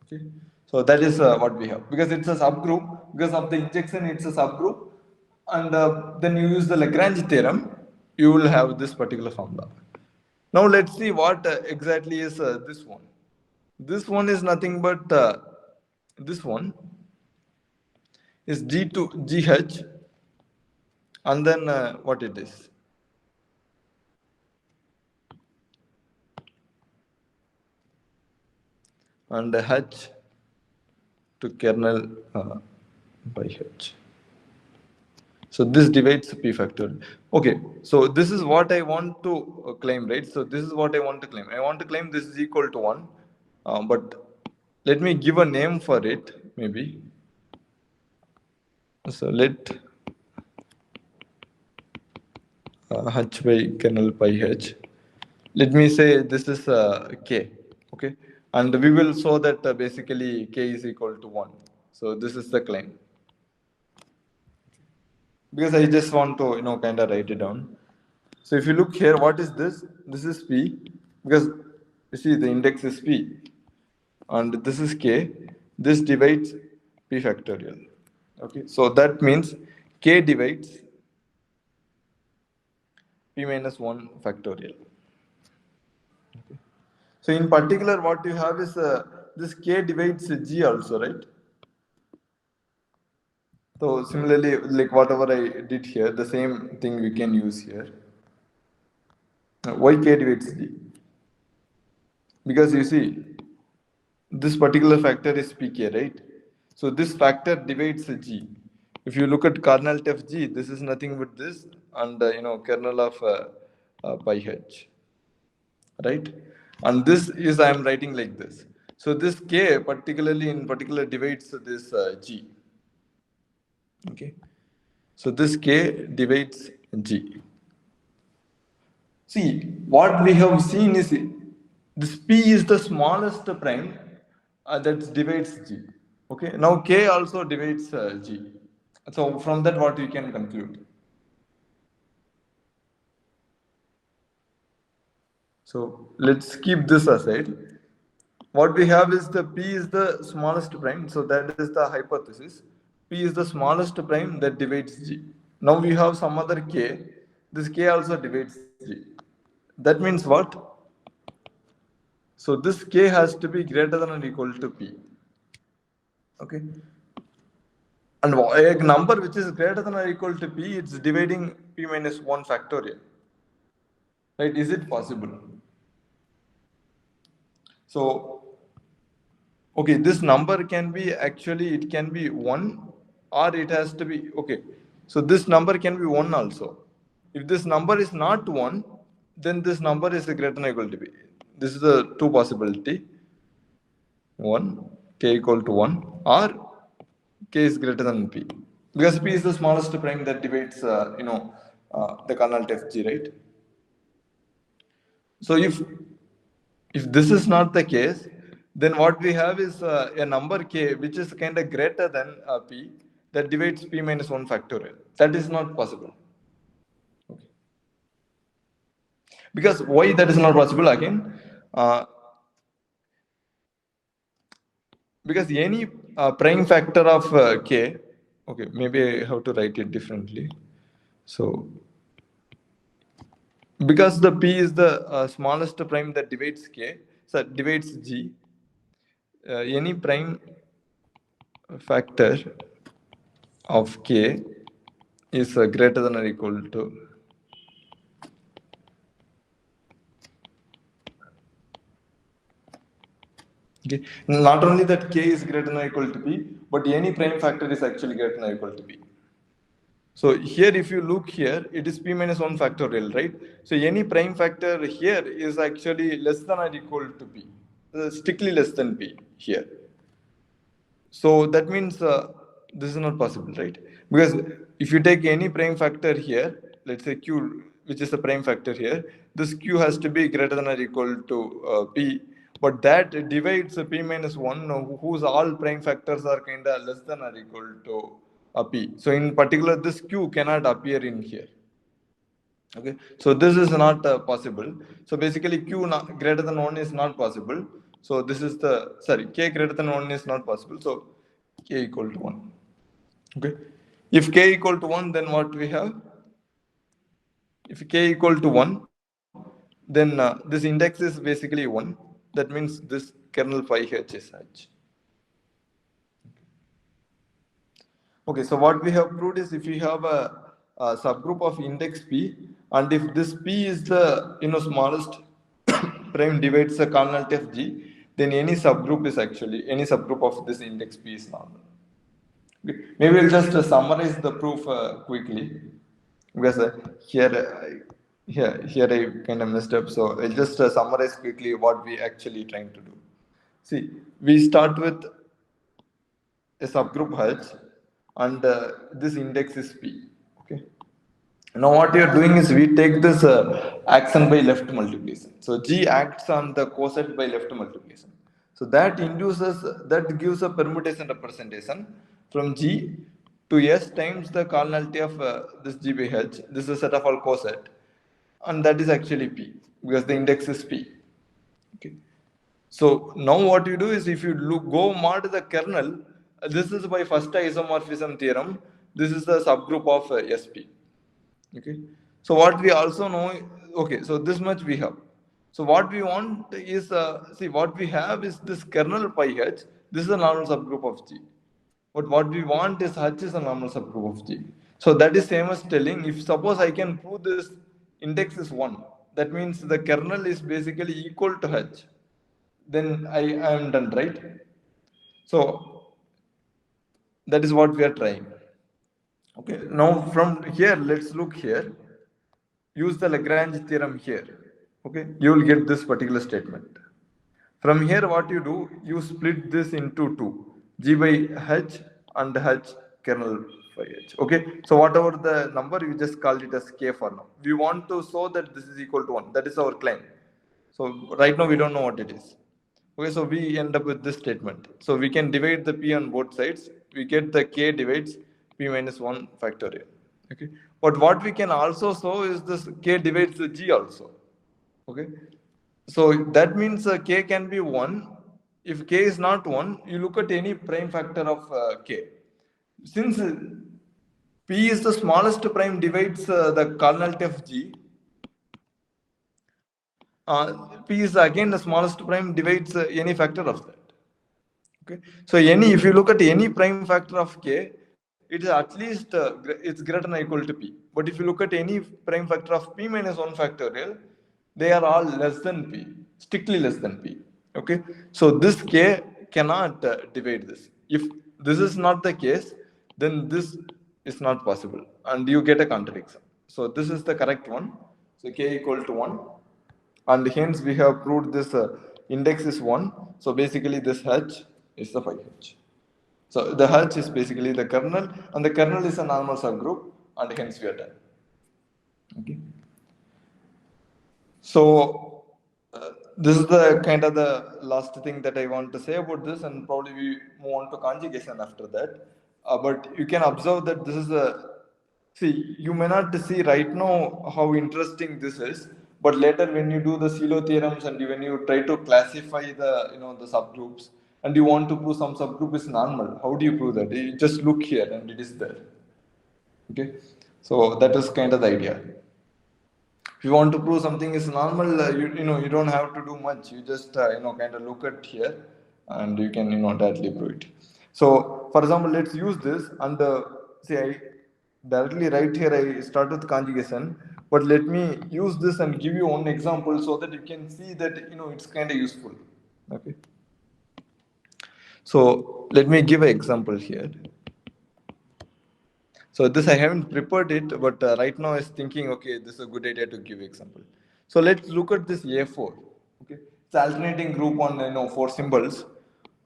Speaker 1: Okay. So that is what we have. Because it's a subgroup, because of the injection, it's a subgroup. And then you use the Lagrange theorem, you will have this particular formula. Now let's see what exactly is this one. This one is nothing but this one is G to GH, and then what it is. And H to kernel by H. So this divides P factorial. Okay, so this is what I want to claim, right? So this is what I want to claim. I want to claim this is equal to 1, but let me give a name for it, maybe. So let H by kernel pi H. Let me say this is K, okay? And we will show that basically K is equal to 1. So this is the claim. because I just want to kind of write it down. So if you look here, what is this? This is P, because you see the index is P, and this is K. This divides P factorial. Okay, so that means K divides P minus 1 factorial. So in particular, what you have is this K divides G also, right? So similarly, like whatever I did here, the same thing we can use here. Why K divides G? Because you see, this particular factor is pk, right? So this factor divides g. If you look at kernel of g, this is nothing but this, and kernel of pi h, right? And this is I am writing like this. So this k particularly in particular divides this g. Okay, so this k divides g. See, what we have seen is this P is the smallest prime that divides G. Okay, now K also divides G. So from that, what we can conclude? So let's keep this aside. What we have is the P is the smallest prime, so that is the hypothesis. P is the smallest prime that divides G. Now we have some other K. This K also divides G. That means what? So this K has to be greater than or equal to P. Okay. And a number which is greater than or equal to P, it's dividing P minus 1 factorial. Right? Is it possible? So, okay, this number can be actually, it can be 1 or it has to be, okay. So this number can be 1 also. If this number is not 1, then this number is greater than or equal to P. This is the two possibility. 1, K equal to 1, or K is greater than P. Because P is the smallest prime that divides, the kernel of G, right? So if this is not the case, then what we have is a number K which is kind of greater than P that divides P minus 1 factorial. That is not possible. Okay. Because why that is not possible again? Because any prime factor of K, okay, maybe I have to write it differently. So because the P is the smallest prime that divides K, so divides G, any prime factor of K is greater than or equal to okay. Not only that K is greater than or equal to P, but any prime factor is actually greater than or equal to P. So here, if you look here, it is P minus 1 factorial, right? So any prime factor here is actually less than or equal to P, strictly less than P here. So that means this is not possible, right? Because if you take any prime factor here, let's say Q, which is the prime factor here, this Q has to be greater than or equal to P, but that divides P minus 1, whose all prime factors are kind of less than or equal to P. So in particular, this Q cannot appear in here. Okay, so this is not possible. So basically, Q greater than 1 is not possible. So this is the, sorry, K greater than 1 is not possible. So K equal to 1. Okay, if K equal to 1, then what we have? If K equal to 1, then this index is basically 1. That means this kernel phi h is h. Okay, so what we have proved is if you have a subgroup of index P, and if this P is the smallest prime divides the kernel of G, then any subgroup is actually any subgroup of this index P is normal. Okay. Maybe we'll just summarize the proof quickly, because here I kind of messed up. So I'll just summarize quickly what we actually trying to do. See, we start with a subgroup H, and this index is P. Okay. Now what we are doing is we take this action by left multiplication. So G acts on the coset by left multiplication. So that induces, that gives a permutation representation from G to S times the cardinality of this G by H. This is a set of all coset, and that is actually P because the index is P. Okay. So now what you do is if you go mod the kernel, this is by first isomorphism theorem. This is the subgroup of SP. Okay. So what we also know, okay, so this much we have. So what we want is, see what we have is this kernel pi h, this is a normal subgroup of G. But what we want is h is a normal subgroup of G. So that is same as telling, if suppose I can prove this index is 1, that means the kernel is basically equal to h. Then I am done, right? So that is what we are trying. Okay, now from here, let's look here. Use the Lagrange theorem here. Okay, you will get this particular statement. From here, what you do, you split this into two, G by H and H kernel by H. Okay, so whatever the number, you just call it as K for now. We want to show that this is equal to 1. That is our claim. So right now, we don't know what it is. Okay, so we end up with this statement. So we can divide the P on both sides. We get the K divides P minus 1 factorial. Okay, but what we can also show is this K divides the G also. Okay, so that means K can be 1. If K is not 1, you look at any prime factor of K. Since P is the smallest prime divides the cardinality of G, P is again the smallest prime divides any factor of that. Okay, so if you look at any prime factor of K, it is at least it's greater than or equal to P. But if you look at any prime factor of P minus 1 factorial, they are all less than P, strictly less than P. Okay, so this K cannot divide this. If this is not the case, then this is not possible, and you get a contradiction. So this is the correct one. So K equal to 1, and hence we have proved this index is 1. So basically this H is the phi H. So the H is basically the kernel, and the kernel is a normal subgroup, and hence we are done. Okay. So this is the kind of the last thing that I want to say about this, and probably we move on to conjugation after that. But you can observe that this is a, see, you may not see right now how interesting this is, but later when you do the Silo theorems and when you try to classify the the subgroups, and you want to prove some subgroup is normal, how do you prove that? You just look here and it is there. Okay, so that is kind of the idea. If you want to prove something is normal, you don't have to do much. You just kind of look at here, and you can directly prove it. So, for example, let's use this, and see, I directly right here I start with conjugation, but let me use this and give you one example so that you can see that it's kind of useful. Okay. So let me give an example here. So this I haven't prepared it, but right now I was thinking, okay, this is a good idea to give example. So let's look at this A4. Okay, it's alternating group on 4 symbols,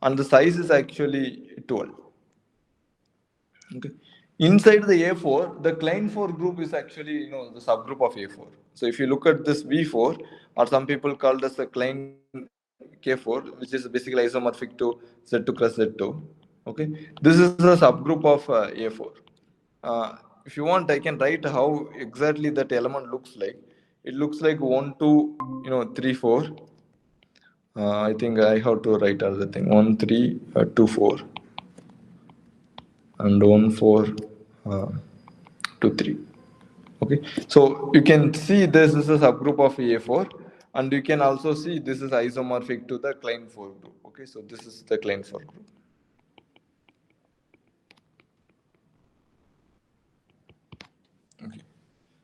Speaker 1: and the size is actually 12. Okay, inside the A4, the Klein 4 group is actually the subgroup of A4. So if you look at this V4, or some people call this the Klein K4, which is basically isomorphic to Z2 cross Z2. Okay, this is a subgroup of A4. If you want, I can write how exactly that element looks like. It looks like 1, 2, 3, 4. I think I have to write other thing. 1, 3, 2, 4, and 1, 4, 2, 3. Okay, so you can see this is a subgroup of A4, and you can also see this is isomorphic to the Klein 4 group. Okay, so this is the Klein 4 group. Okay,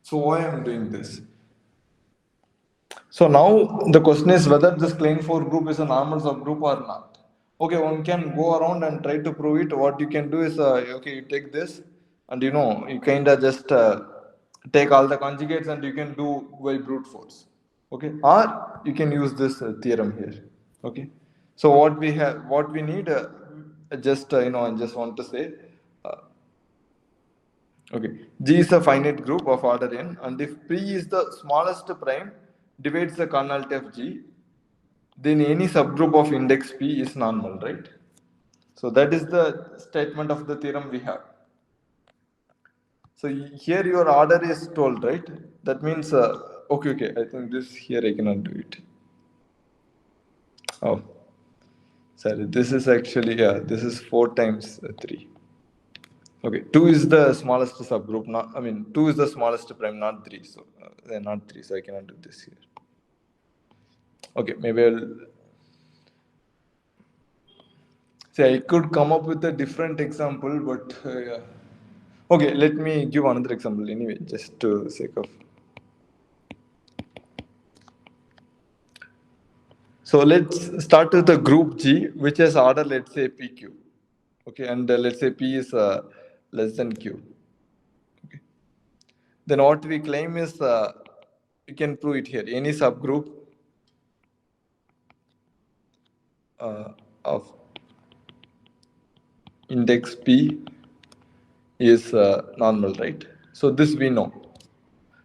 Speaker 1: so why I am doing this? So now the question is whether this Klein 4 group is a normal subgroup or not. Okay, one can go around and try to prove it. What you can do is, okay, you take this, and you kind of just take all the conjugates, and you can do by brute force. Okay, or you can use this theorem here. Okay, so what we need, I just want to say, okay, G is a finite group of order n, and if P is the smallest prime divides the cardinality of G, then any subgroup of index P is normal, right? So that is the statement of the theorem we have. So here your order is told, right? That means, okay, I think this here I cannot do it. Oh, sorry, this is actually, yeah, this is 4 times 3. Okay, 2 is the smallest subgroup, not, I mean, 2 is the smallest prime, not 3. So, not 3, so I cannot do this here. Okay, maybe I'll. See, I could come up with a different example, but yeah. Okay, let me give another example anyway, just to sake of. So let's start with the group G, which has order, let's say PQ. Okay, and let's say P is less than Q. Okay. Then what we claim is, you can prove it here, any subgroup of index P is normal, right? So this we know.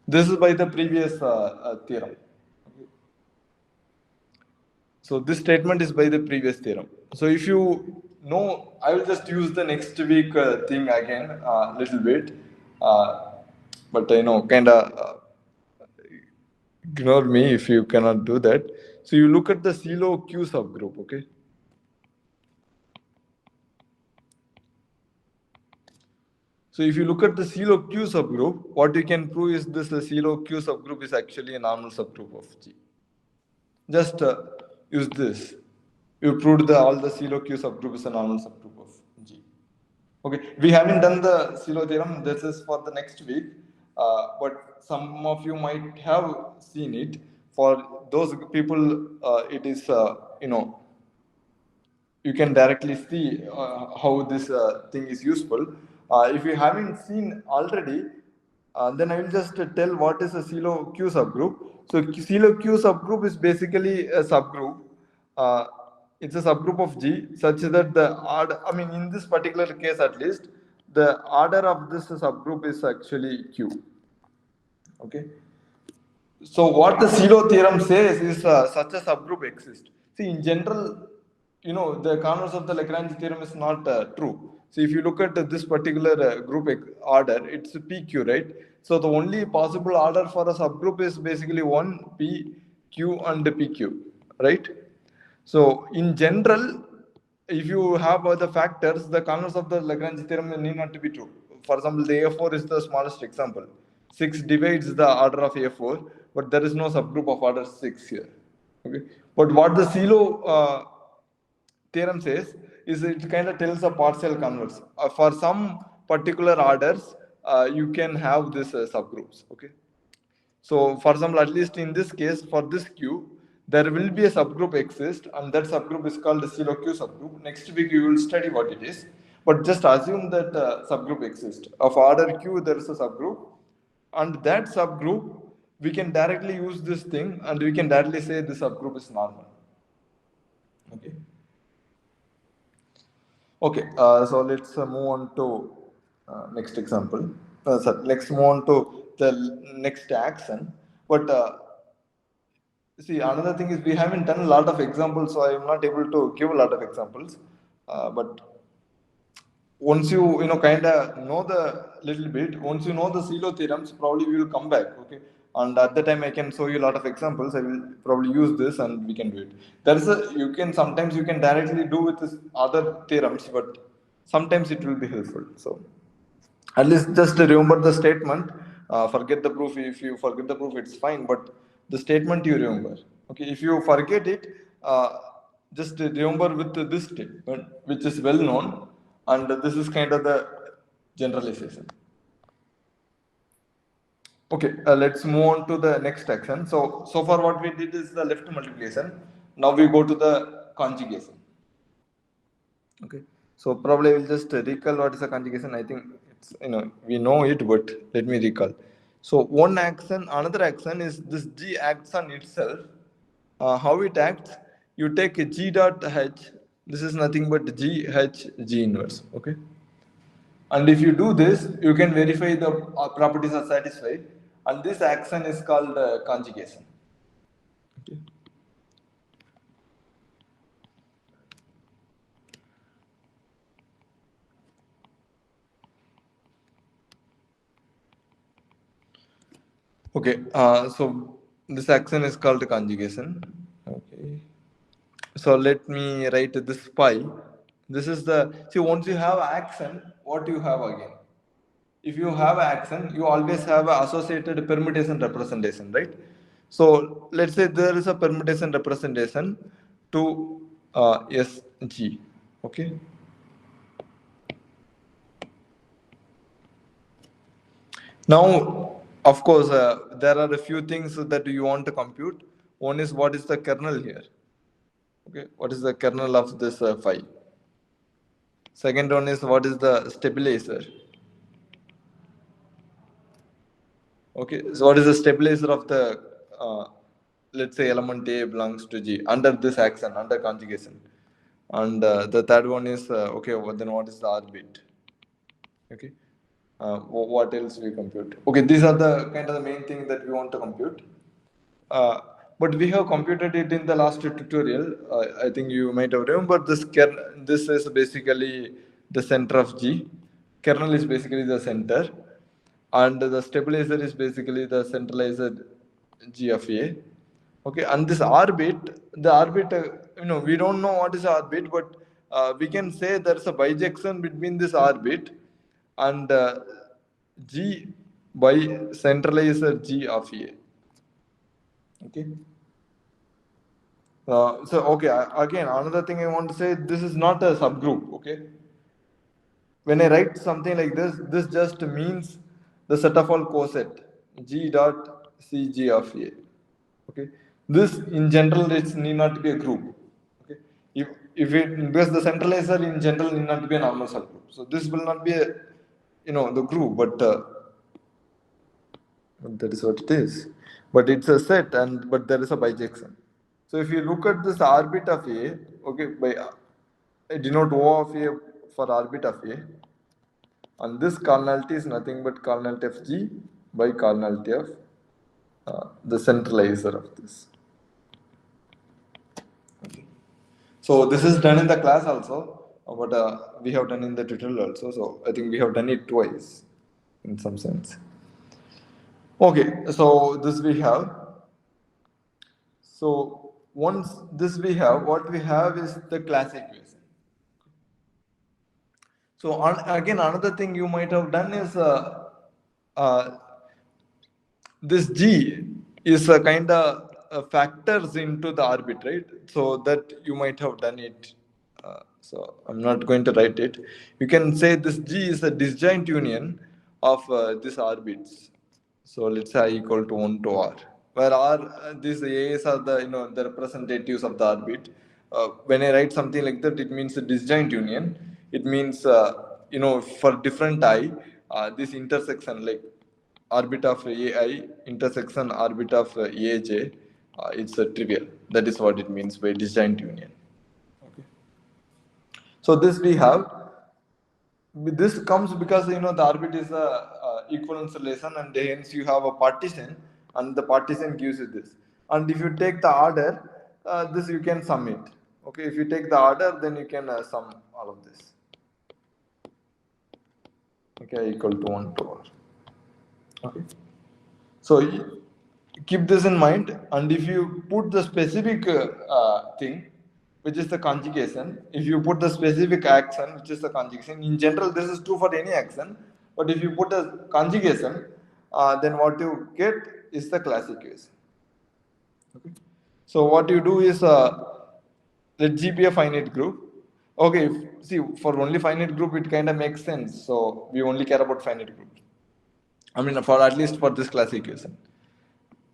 Speaker 1: This is by the previous theorem. So this statement is by the previous theorem. So if you know, I will just use the next week thing again a little bit. But kind of ignore me if you cannot do that. So you look at the CeLO Q subgroup, okay? So if you look at the CeLO Q subgroup, what you can prove is this CeLO Q subgroup is actually a normal subgroup of G. Just use this. You proved all the CeLO Q subgroup is a normal subgroup of G. Okay, we haven't done the CeLO theorem. This is for the next week. But some of you might have seen it. For those people, it is, you can directly see how this thing is useful. If you haven't seen already, then I will just tell what is a CeLO Q subgroup. So CeLO Q subgroup is basically a subgroup. Uh, it's a subgroup of G such that the order, I mean, in this particular case at least, the order of this subgroup is actually Q. Okay. So what the CeLO theorem says is such a subgroup exists. See, in general, the converse of the Lagrange theorem is not true. So if you look at this particular group order, it's PQ, right? So the only possible order for a subgroup is basically 1, P, Q, and PQ, right? So in general, if you have other factors, the converse of the Lagrange theorem need not to be true. For example, the A4 is the smallest example. 6 divides the order of A4, but there is no subgroup of order 6 here. Okay. But what the CeLO theorem says is it kind of tells a partial converse. For some particular orders, you can have this subgroups. Okay. So, for example, at least in this case, for this Q, there will be a subgroup exist, and that subgroup is called the CeLO Q subgroup. Next week, you will study what it is. But just assume that subgroup exists. Of order Q, there is a subgroup, and that subgroup, we can directly use this thing, and we can directly say the subgroup is normal. Okay. Okay, so let's move on to next example. Sorry, let's move on to the next action. But see, another thing is we haven't done a lot of examples, so I am not able to give a lot of examples. But once you kind of know the little bit, once you know the CeLO theorems, probably we will come back. Okay, and at the time I can show you a lot of examples. I will probably use this and we can do it. There's a sometimes you can directly do with this other theorems, but sometimes it will be helpful. So at least just remember the statement. Forget the proof. If you forget the proof, it's fine. But the statement you remember. Okay. If you forget it, just remember with this statement, which is well known, and this is kind of the generalization. Okay. Let's move on to the next action. So far what we did is the left multiplication. Now we go to the conjugation. Okay. So probably I will just recall what is a conjugation. I think it's we know it, but let me recall. So one action, another action is this G acts on itself. How it acts? You take a G dot H. This is nothing but G H G inverse. Okay. And if you do this, you can verify the properties are satisfied. And this action is called conjugation. Okay. Okay, so this action is called conjugation. Okay, so let me write this pi. This is the, see, once you have action, what you have again? If you have action, you always have a associated permutation representation, right? So let's say there is a permutation representation to SG. Okay. Now, of course, there are a few things that you want to compute. One is what is the kernel here? Okay, what is the kernel of this phi? Second one is what is the stabilizer? Okay, so what is the stabilizer of the, let's say element A belongs to G under this action, under conjugation? And the third one is, okay, well, then what is the orbit? Okay, what else we compute? Okay, these are the kind of the main thing that we want to compute. Uh, but we have computed it in the last tutorial. I think you might have remembered this this is basically the center of G. Kernel is basically the center, and the stabilizer is basically the centralized G of A. Okay, and this orbit, the orbit, we don't know what is orbit, but we can say there's a bijection between this orbit and G by centralizer G of A. Okay. Okay, again, another thing I want to say, this is not a subgroup, okay? When I write something like this just means the set of all coset, G dot CG of A, okay? This, in general, it need not to be a group, okay? If it, because the centralizer in general need not to be a normal subgroup. So this will not be a, the group, but that is what it is. But it's a set, but there is a bijection. So if you look at this orbit of A, okay, by I denote O of A for orbit of A, and this cardinality is nothing but cardinality of G by cardinality of the centralizer of this. Okay. So this is done in the class also, but we have done in the tutorial also. So I think we have done it twice, in some sense. Okay, so this we have. So once this we have, what we have is the class equation. So again, another thing you might have done is uh, this G is a kind of factors into the orbit, right? So that you might have done it. So I'm not going to write it. You can say this G is a disjoint union of these orbits. So let's say I equal to 1 to R, where R, these A's are the, the representatives of the orbit. When I write something like that, it means a disjoint union. It means, for different I, this intersection, like orbit of AI intersection orbit of AJ, it's trivial. That is what it means by disjoint union. Okay. So this we have. This comes because the orbit is a equivalence relation, and hence you have a partition, and the partition gives you this. And if you take the order, this you can sum it. Okay, if you take the order, then you can sum all of this. Okay, equal to 1 to R. Okay. So keep this in mind, and if you put the specific thing, which is the conjugation, if you put the specific action, which is the conjugation, in general, this is true for any action, but if you put a conjugation, then what you get is the class equation. Okay. So what you do is, let G be a finite group. Okay, see, for only finite group, it kind of makes sense. So we only care about finite groups. I mean, for at least for this class equation.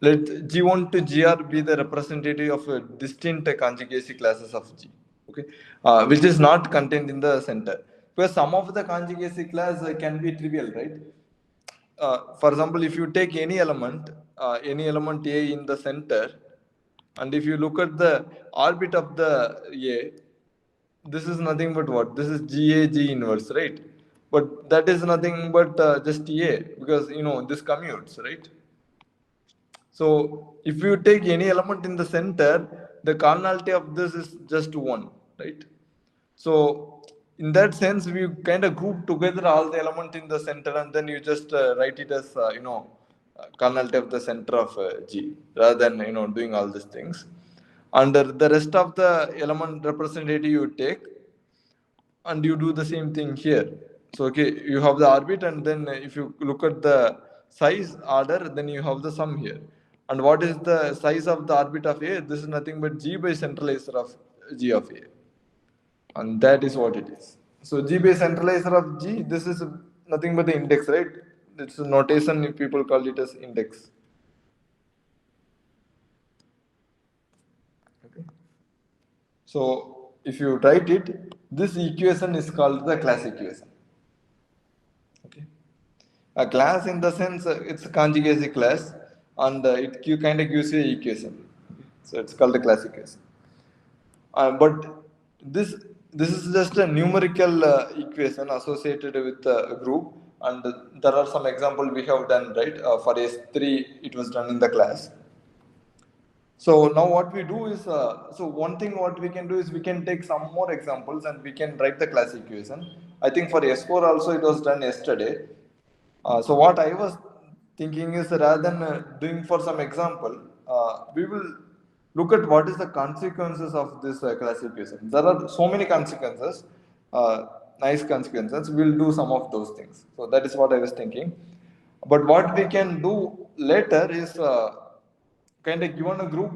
Speaker 1: Let G1 to GR be the representative of distinct conjugacy classes of G, okay, which is not contained in the center. Because some of the conjugacy class can be trivial, right? For example, if you take any element A in the center, and if you look at the orbit of the A, this is nothing but what? This is G inverse, right? But that is nothing but just A, because this commutes, right? So if you take any element in the center, the cardinality of this is just 1, right? So in that sense, we kind of group together all the element in the center, and then you just write it as, cardinality of the center of G, rather than doing all these things. And the rest of the element representative you take, and you do the same thing here. So okay, you have the orbit, and then if you look at the size order, then you have the sum here. And what is the size of the orbit of A? This is nothing but G by centralizer of G of A, and that is what it is. So G by centralizer of G, this is nothing but the index, right? It's a notation, if people call it as index. Okay. So if you write it, this equation is called the class equation. Okay. A class, in the sense, it's a conjugacy class, and it kind of gives you an equation. So it's called the class equation. But this is just a numerical equation associated with a group, and there are some examples we have done, right? For S3, it was done in the class. So now what we do is, so one thing what we can do is we can take some more examples and we can write the class equation. I think for S4 also it was done yesterday. So what I was thinking is, rather than doing for some example, we will look at what is the consequences of this class equation. There are so many consequences, nice consequences. We'll do some of those things. So that is what I was thinking. But what we can do later is, kind of given a group,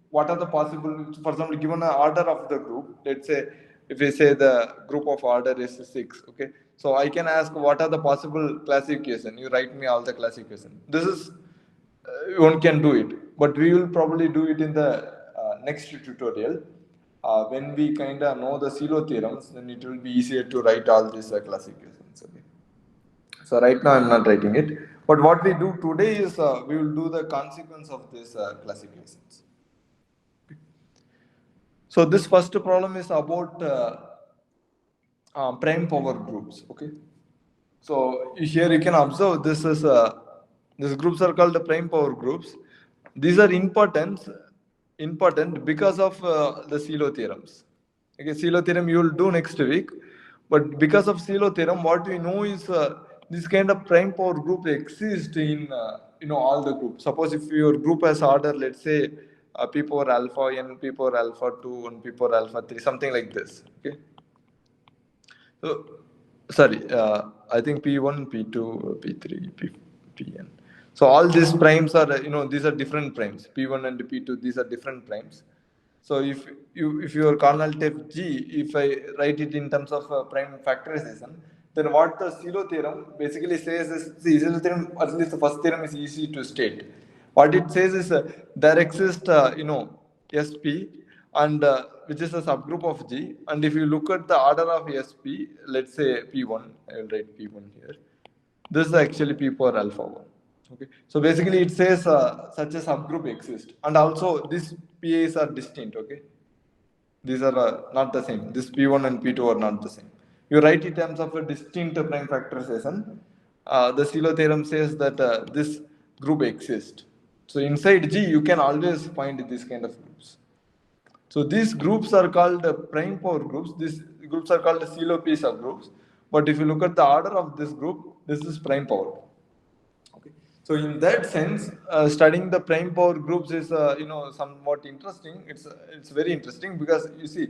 Speaker 1: what are the possible, for example, given an order of the group, let's say, if we say the group of order is 6, okay, so I can ask what are the possible classification. You write me all the classification. This is, one can do it, but we will probably do it in the next tutorial. When we kind of know the Silo theorems, then it will be easier to write all these classifications. Okay. So right now I'm not writing it. But what we do today is, we will do the consequence of these classifications. So this first problem is about prime power groups. Okay. So here you can observe this is these groups are called the prime power groups. These are important because of the Silo theorems. Okay, Silo theorem you will do next week, but because of Silo theorem, what we know is, this kind of prime power group exists in all the groups. Suppose if your group has order, let's say p power alpha n, p power alpha 2, and p power alpha 3, something like this. Okay. So, sorry, I think P1, P2, P3, Pn. So all these primes are, these are different primes. P1 and P2, these are different primes. So if your kernel type G, if I write it in terms of prime factorization, then what the Silo theorem basically says is, the Silo theorem, at least the first theorem, is easy to state. What it says is, there exists, SP, and which is a subgroup of G. And if you look at the order of SP, let's say P1, I will write P1 here. This is actually P power alpha 1. Okay. So basically it says such a subgroup exists. And also these PAs are distinct. Okay. These are not the same. This P1 and P2 are not the same. You write in terms of a distinct prime factorization. The Silo theorem says that this group exists. So inside G, you can always find this kind of groups. So these groups are called prime power groups. These groups are called Silo P subgroups. But if you look at the order of this group, this is prime power. Okay. So in that sense, studying the prime power groups is somewhat interesting. It's very interesting because you see,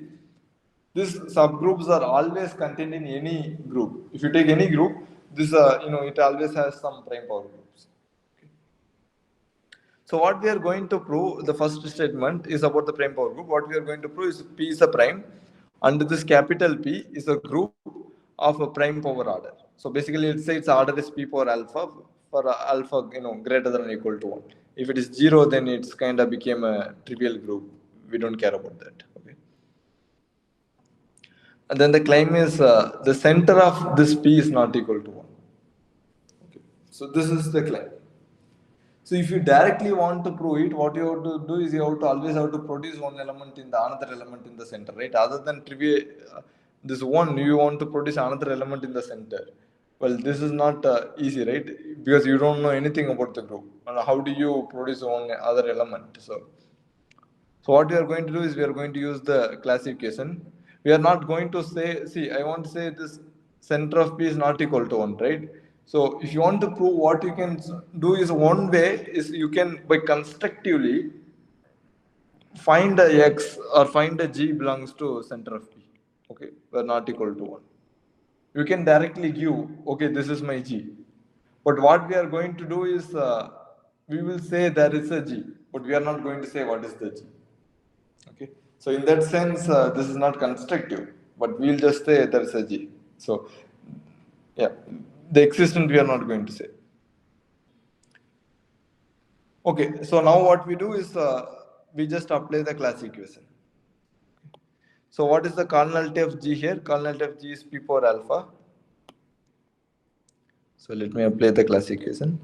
Speaker 1: these subgroups are always contained in any group. If you take any group, this it always has some prime power groups. Okay. So what we are going to prove, the first statement is about the prime power group. What we are going to prove is P is a prime, and this capital P is a group of a prime power order. So basically, let's say its order is P power alpha for alpha greater than or equal to 1. If it is 0, then it's kind of became a trivial group. We don't care about that. Okay. And then the claim is, the center of this P is not equal to 1. Okay. So this is the claim. So if you directly want to prove it, what you have to do is you have to always have to produce one element in the another element in the center, right? Other than trivial, this one, you want to produce another element in the center. Well, this is not easy, right? Because you don't know anything about the group. And how do you produce one other element? So what we are going to do is we are going to use the classification. We are not going to say, see, I want to say this center of P is not equal to 1, right? So if you want to prove, what you can do is, one way is you can by constructively find a x or find a g belongs to center of P, okay, where not equal to 1. You can directly give, okay, this is my G. But what we are going to do is, we will say there is a G, but we are not going to say what is the G. Okay. So in that sense, this is not constructive, but we will just say there is a G. So, yeah, the existent we are not going to say. Okay, so now what we do is, we just apply the class equation. So what is the cardinality of G here? Cardinality of G is P power alpha. So let me apply the class equation.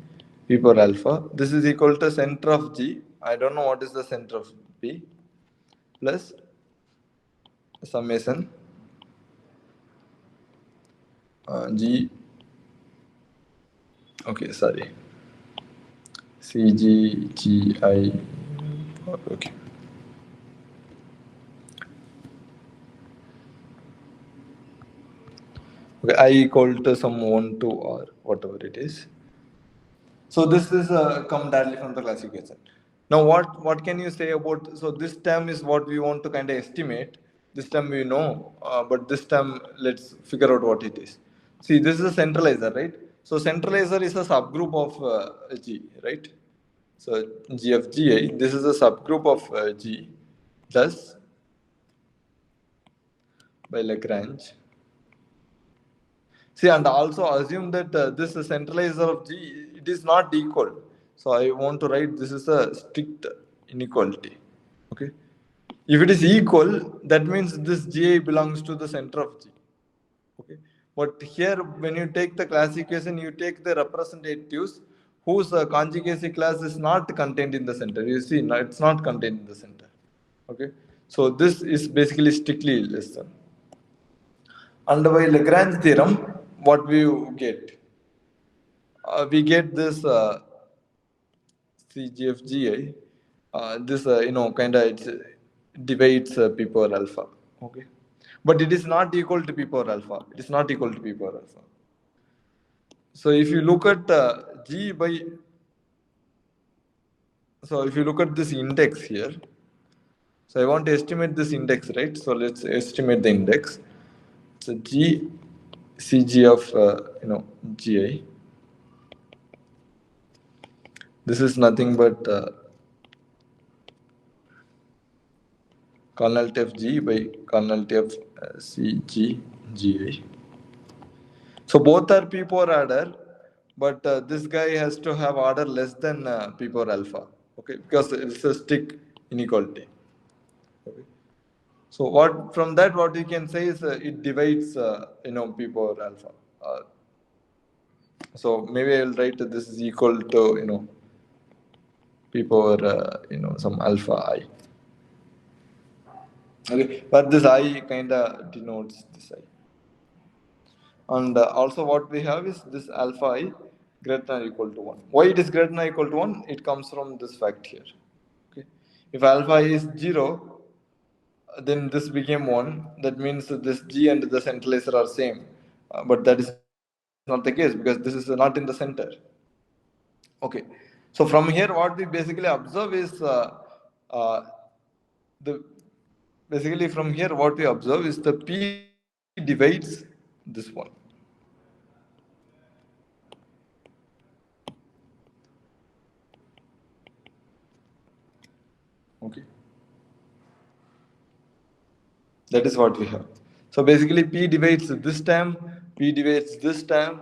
Speaker 1: P power alpha. This is equal to center of G. I don't know what is the center of P, plus summation G. Okay, sorry. CGGI. Okay. Okay, I equal to some 1 to or whatever it is. So this is come directly from the classification. Now what can you say about, so this term is what we want to kind of estimate. This term we know, but this term let's figure out what it is. See, this is a centralizer, right? So centralizer is a subgroup of G, right? So G of GI, this is a subgroup of G, thus by Lagrange. See, and also assume that this centralizer of G, it is not equal. So I want to write this is a strict inequality. Okay. If it is equal, that means this Gi belongs to the center of G. Okay. But here, when you take the class equation, you take the representatives whose conjugacy class is not contained in the center. You see, no, it's not contained in the center. Okay. So this is basically strictly less than. And by Lagrange theorem, what we get? We get this CGFGI. This kind of it divides P power alpha. Okay, but it is not equal to P power alpha. It is not equal to P power alpha. So if you look at G by, so if you look at this index here, so I want to estimate this index, right? So let's estimate the index. So G CG of GI. This is nothing but cardinality of G by cardinality of CG GI. So both are P power order, but this guy has to have order less than P power alpha. Okay, because it's a strict inequality. Okay. So what from that what you can say is it divides P power alpha. So maybe I will write this is equal to P power some alpha I. Okay, but this I kind of denotes this I. And also what we have is this alpha I greater than or equal to 1. Why it is greater than or equal to 1? It comes from this fact here. Okay. If alpha is 0, then this became 1. That means that this G and the centralizer are same. But that is not the case because this is not in the center. Okay. So from here what we basically observe is the basically from here what we observe is the P divides this one. Okay. That is what we have. So basically P divides this term, P divides this term.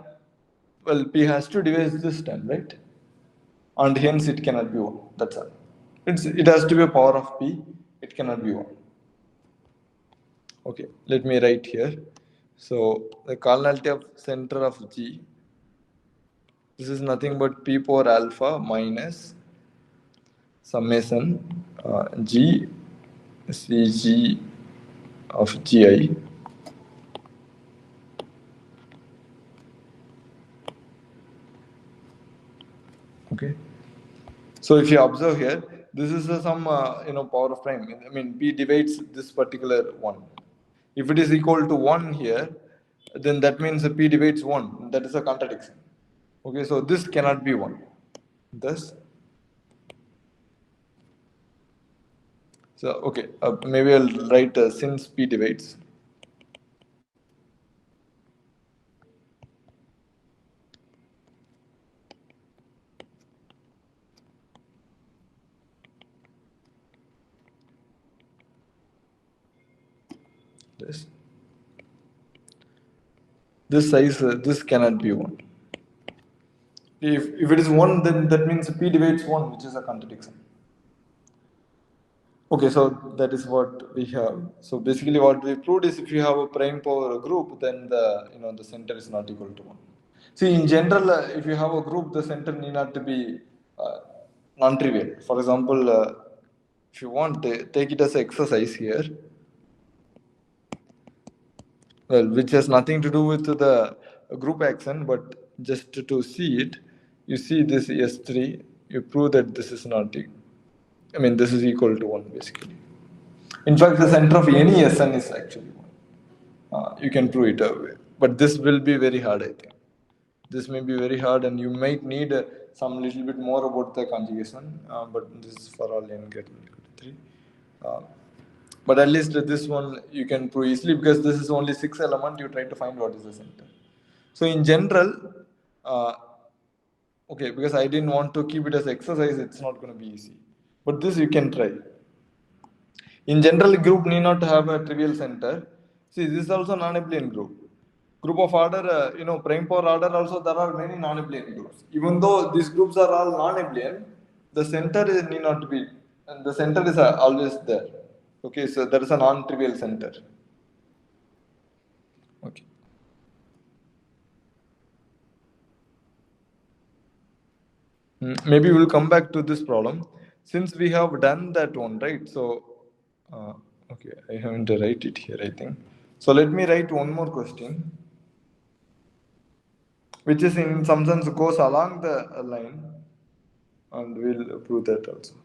Speaker 1: Well, P has to divide this term, right? And hence it cannot be 1. That's all. It has to be a power of P. It cannot be 1. Okay, let me write here. So the cardinality of center of G, this is nothing but P power alpha minus summation G CG of GI okay. So if you observe here, this is some power of prime. I mean P divides this particular one. If it is equal to 1 here, then that means P divides 1. That is a contradiction. Okay, so this cannot be 1. Thus, so okay, maybe I'll write since p divides. This size, this cannot be 1. If it is 1, then that means p divides 1, which is a contradiction. Okay, so that is what we have. So basically, what we proved is if you have a prime power group, then the center is not equal to 1. See, in general, if you have a group, the center need not to be non-trivial. For example, if you want, take it as an exercise here. Well, which has nothing to do with the group action, but just to see it, you see this S3, you prove that this is not, this is equal to 1 basically. In fact, the center of any SN is actually 1. You can prove it away. But this will be very hard, I think. This may be very hard and you might need some little bit more about the conjugation, but this is for all n greater than equal to 3. But at least this one you can prove easily because this is only 6 element, you try to find what is the center. So in general, okay, because I didn't want to keep it as exercise, it's not going to be easy. But this you can try. In general, group need not have a trivial center. See, this is also non-abelian group. Group of order, prime power order also there are many non-abelian groups. Even though these groups are all non-abelian, the center need not be, and the center is always there. Okay, so there is a non-trivial center. Okay. Maybe we'll come back to this problem. Since we have done that one, right? So, okay, I haven't to write it here, I think. So let me write one more question, which is in some sense goes along the line, and we'll prove that also.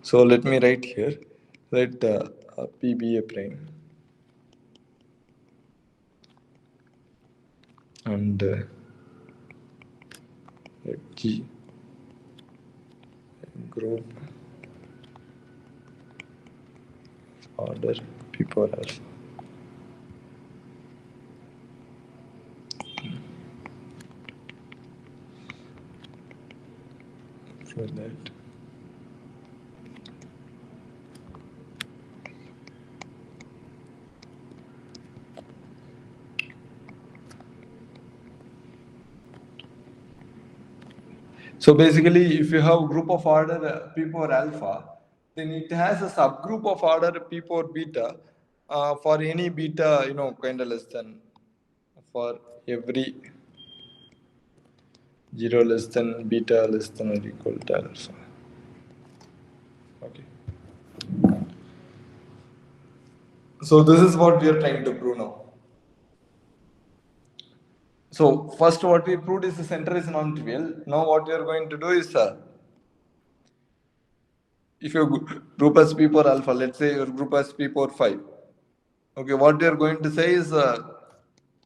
Speaker 1: So let me write here, let P be a prime, and let G group order P power alpha. For that, so basically, if you have a group of order P power alpha, then it has a subgroup of order P power beta for any beta, kind of less than, for every 0 less than beta less than or equal to alpha. Okay. So this is what we are trying to prove now. So first what we proved is the center is non-trivial. Now what we are going to do is, if your group has P power alpha, let's say your group has P power 5. Okay, what we are going to say is,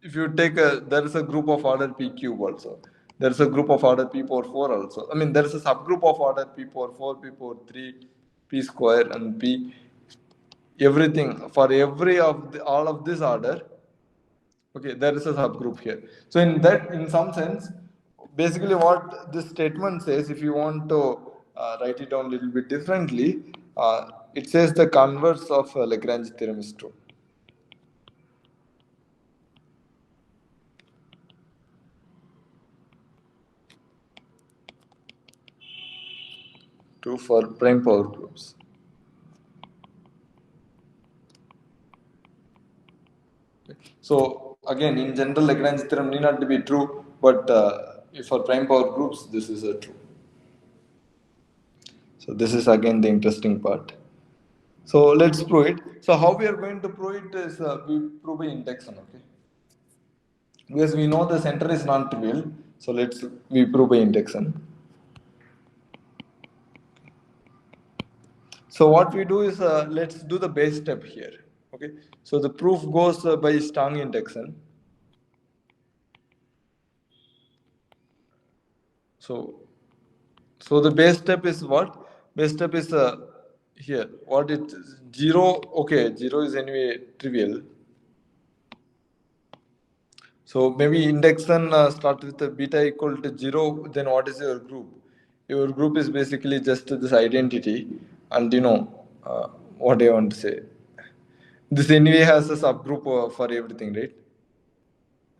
Speaker 1: if you take there is a group of order P cube also. There is a group of order P power 4 also. There is a subgroup of order P power 4, P power 3, P square and P. Everything, for every of all of this order, okay, there is a subgroup here. So in that, in some sense, basically what this statement says, if you want to write it down a little bit differently, it says the converse of Lagrange theorem is true. True for prime power groups. So again, in general, Lagrange theorem need not to be true, but for prime power groups, this is true. So this is again the interesting part. So let's prove it. So how we are going to prove it is we prove by induction, okay? Because we know the center is non-trivial, so we prove by induction. So what we do is, let's do the base step here. Okay. So the proof goes by strong induction. So the base step is what? Base step is here. What it is? 0. Okay, 0 is anyway trivial. So maybe induction start with beta equal to 0. Then what is your group? Your group is basically just this identity, and what do I want to say? This anyway has a subgroup for everything, right?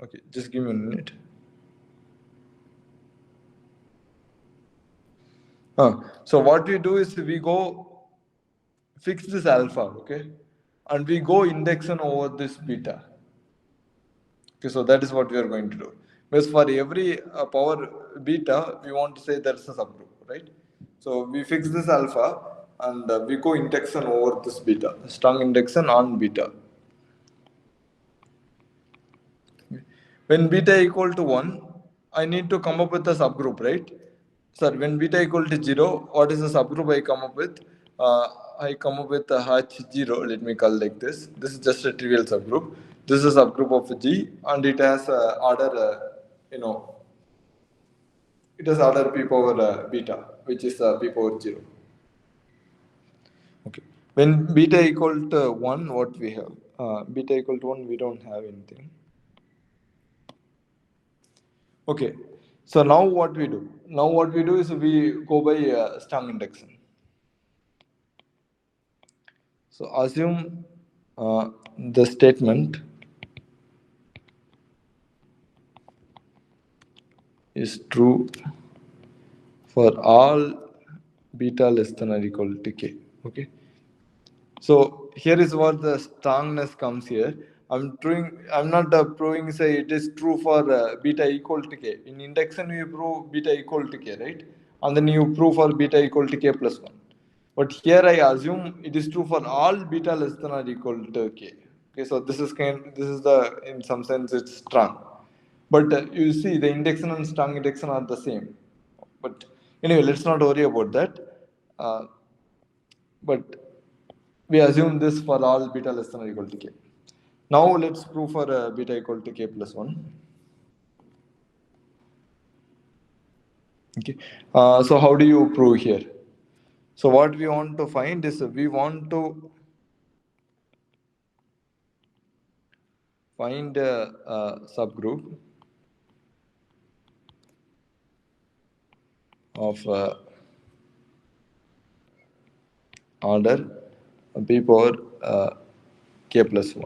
Speaker 1: Okay, just give me a minute. So what we do is we go fix this alpha, okay, and we go index over this beta. Okay, so that is what we are going to do. Because for every power beta, we want to say there's a subgroup, right? So we fix this alpha and we go induction over this beta, strong induction on beta. When beta equal to 1, I need to come up with a subgroup, right? Sir, when beta equal to 0, what is the subgroup I come up with? I come up with a H0, let me call like this. This is just a trivial subgroup. This is a subgroup of G and it has order, it has order p power beta, which is p power 0. Okay. When beta equal to 1, what we have? Beta equal to 1, we don't have anything. Okay, so now what we do? Now what we do is we go by strong induction. So assume the statement is true for all beta less than or equal to k. Okay. So here is what the strongness comes here. I'm not proving say it is true for beta equal to k. In induction you prove beta equal to k, right? And then you prove for beta equal to k plus 1. But here I assume it is true for all beta less than or equal to k. Okay, so this is the in some sense it's strong. But you see the induction and strong induction are the same. But anyway, let's not worry about that. But we assume this for all beta less than or equal to k. Now let's prove for beta equal to k plus 1. Okay. So how do you prove here? So what we want to find is we want to find a subgroup of order p power k plus 1.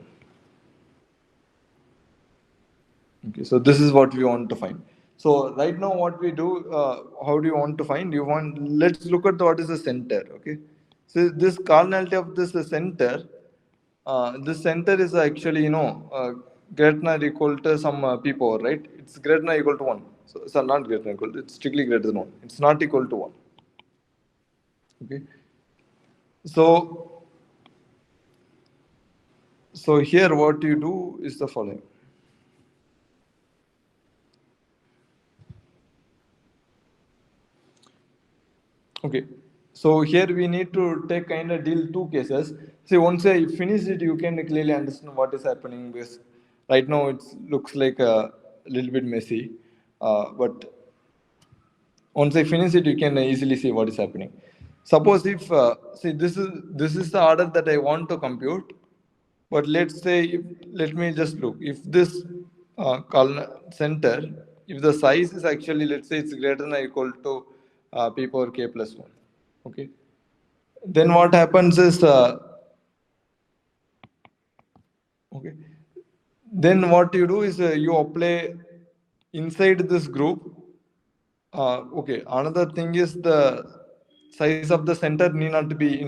Speaker 1: Okay, so this is what we want to find. So right now what we do, how do you want to find? Let's look at what is the center, okay? So this cardinality of this center, this center is actually, greater than or equal to some p power, right? It's greater than or equal to 1. So not greater than equal to, it's strictly greater than 1. It's not equal to 1. Okay. So here what you do is the following. Okay, so here we need to take kind of deal two cases. See, once I finish it, you can clearly understand what is happening. Because right now it looks like a little bit messy, but once I finish it, you can easily see what is happening. Suppose if see this is the order that I want to compute, but let's say let me just look if this center, if the size is actually, let's say it's greater than or equal to p power k plus 1. Okay, then what happens is okay, then what you do is you apply inside this group. Okay, another thing is the size of the center need not to be,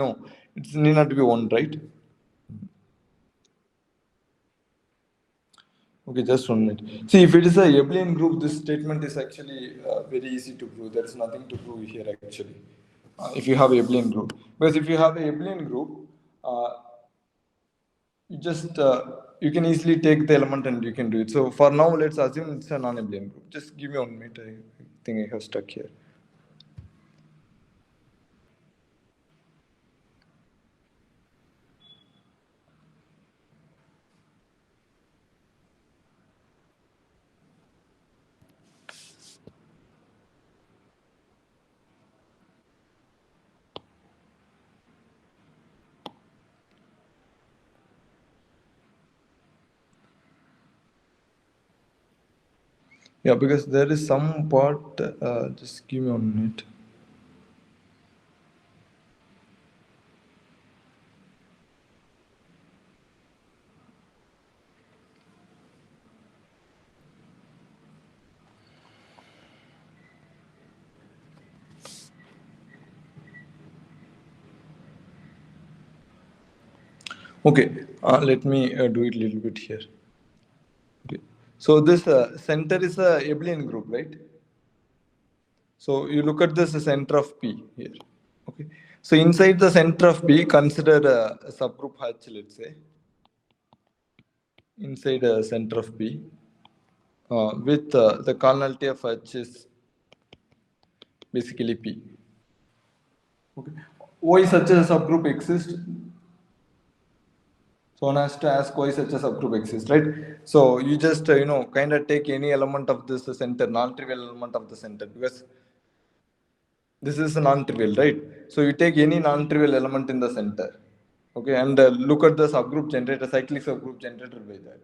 Speaker 1: it's need not to be 1, right? Okay, just 1 minute. See, if it is a abelian group, this statement is actually very easy to prove. There is nothing to prove here actually. If you have a abelian group, because if you have a abelian group, you just you can easily take the element and you can do it. So for now, let's assume it's a non-abelian group. Just give me 1 minute. I think I have stuck here. Yeah, because there is some part, just give me 1 minute. Okay, let me do it a little bit here. Okay. So this center is a abelian group, right? So you look at this center of P here. Okay. So inside the center of P, consider a subgroup H, let's say. Inside a center of P, with the cardinality of H is basically P. Okay. Why such a subgroup exists? So one has to ask why such a subgroup exists, right? So you just kind of take any element of this center, non-trivial element of the center, because this is non-trivial, right? So you take any non-trivial element in the center, okay, and look at the subgroup generator, cyclic subgroup generated by that.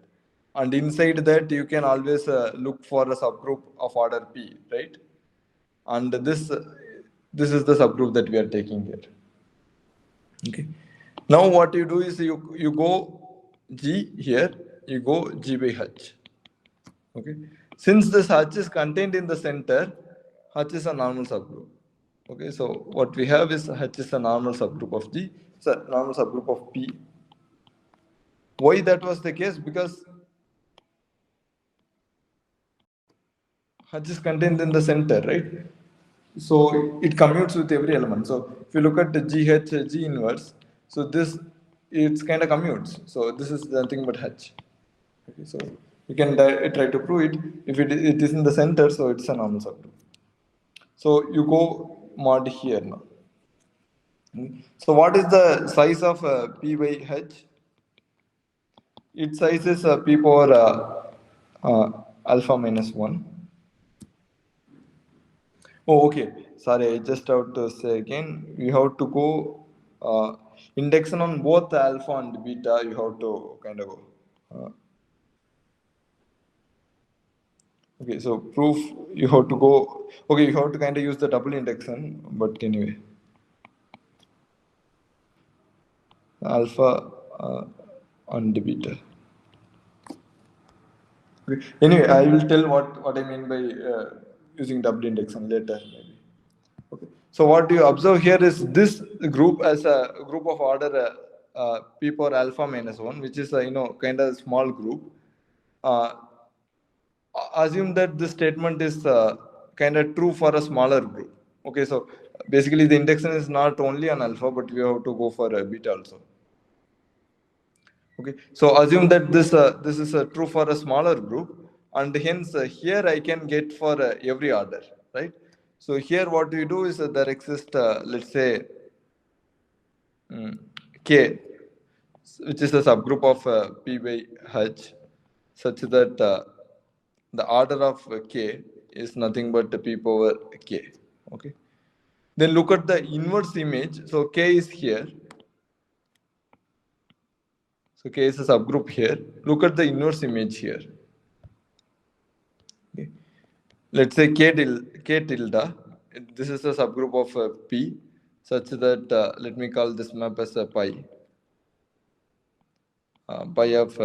Speaker 1: And inside that, you can always look for a subgroup of order P, right? And this is the subgroup that we are taking here. Okay. Now what you do is you go G here, you go G by H. Okay. Since this H is contained in the center, H is a normal subgroup. Okay. So what we have is H is a normal subgroup of G, it's a normal subgroup of P. Why that was the case? Because H is contained in the center, right? So it commutes with every element. So if you look at the GH, G inverse, so this, it's kind of commutes. So this is nothing but H. Okay, so you can try to prove it. If it is in the center, so it's a normal subgroup. So you go mod here now. So what is the size of P by H? Its size is P power alpha minus 1. Oh, okay. Sorry, I just have to say again. You have to go indexing on both alpha and beta. You have to kind of go. Okay, so proof you have to go. Okay, you have to kind of use the double indexing, but anyway, alpha and beta. Okay. Anyway, I will tell what I mean by using double indexing later maybe. Okay. So what you observe here is this group as a group of order p power alpha minus 1, which is a kind of small group. Uh, Assume that this statement is kind of true for a smaller group. Okay, so basically the indexing is not only on alpha, but we have to go for beta also. Okay, so assume that this is true for a smaller group, and hence here I can get for every order, right? So here what we do is there exists, let's say, K, which is a subgroup of P by H, such that the order of K is nothing but P power K. Okay. Then look at the inverse image. So K is here. So K is a subgroup here. Look at the inverse image here. Okay. Let's say K tilde. This is a subgroup of P, such that let me call this map as a pi. Pi of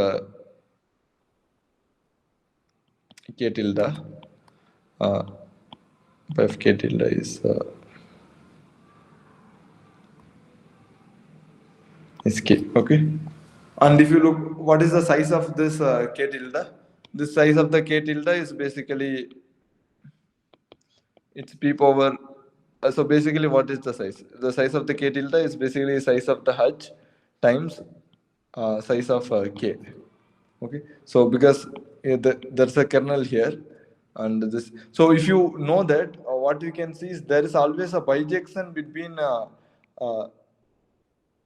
Speaker 1: K tilde. Pi of K tilde is K. Okay. And if you look, what is the size of this K tilde? This size of the K tilde is basically, it's P power. So basically, what is the size? The size of the K tilde is basically size of the H times size of K. Okay. So because there's a kernel here, and this. So if you know that, what you can see is there is always a bijection between a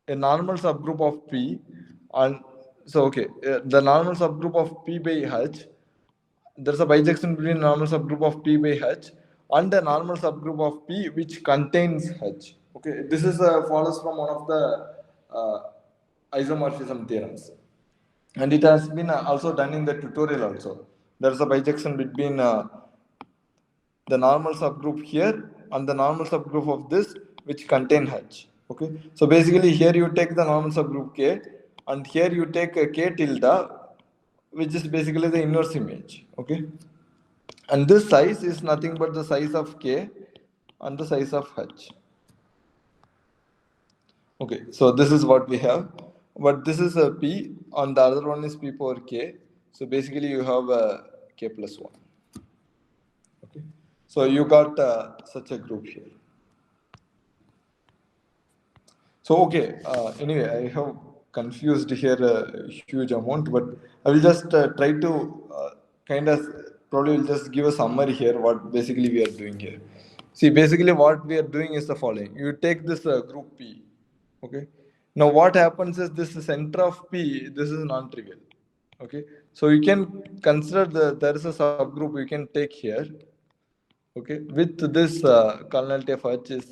Speaker 1: normal subgroup of P, and so okay, the normal subgroup of P by H, there's a bijection between normal subgroup of P by H and a normal subgroup of P which contains H. Okay, this is follows from one of the isomorphism theorems, and it has been also done in the tutorial also. There's a bijection between the normal subgroup here, and the normal subgroup of this which contain H. Okay, so basically here you take the normal subgroup K, and here you take a K tilde, which is basically the inverse image. Okay, and this size is nothing but the size of K and the size of H. Okay, so this is what we have, but this is a P, and the other one is P power K. So basically you have a K plus 1. Okay, so you got such a group here. So okay, anyway, I have confused here a huge amount, but I will just try to kind of probably will just give a summary here what basically we are doing here. See, basically what we are doing is the following. You take this group P, okay? Now what happens is this center of P, this is non-trivial, okay? So you can consider there is a subgroup you can take here, okay? With this cardinality of H is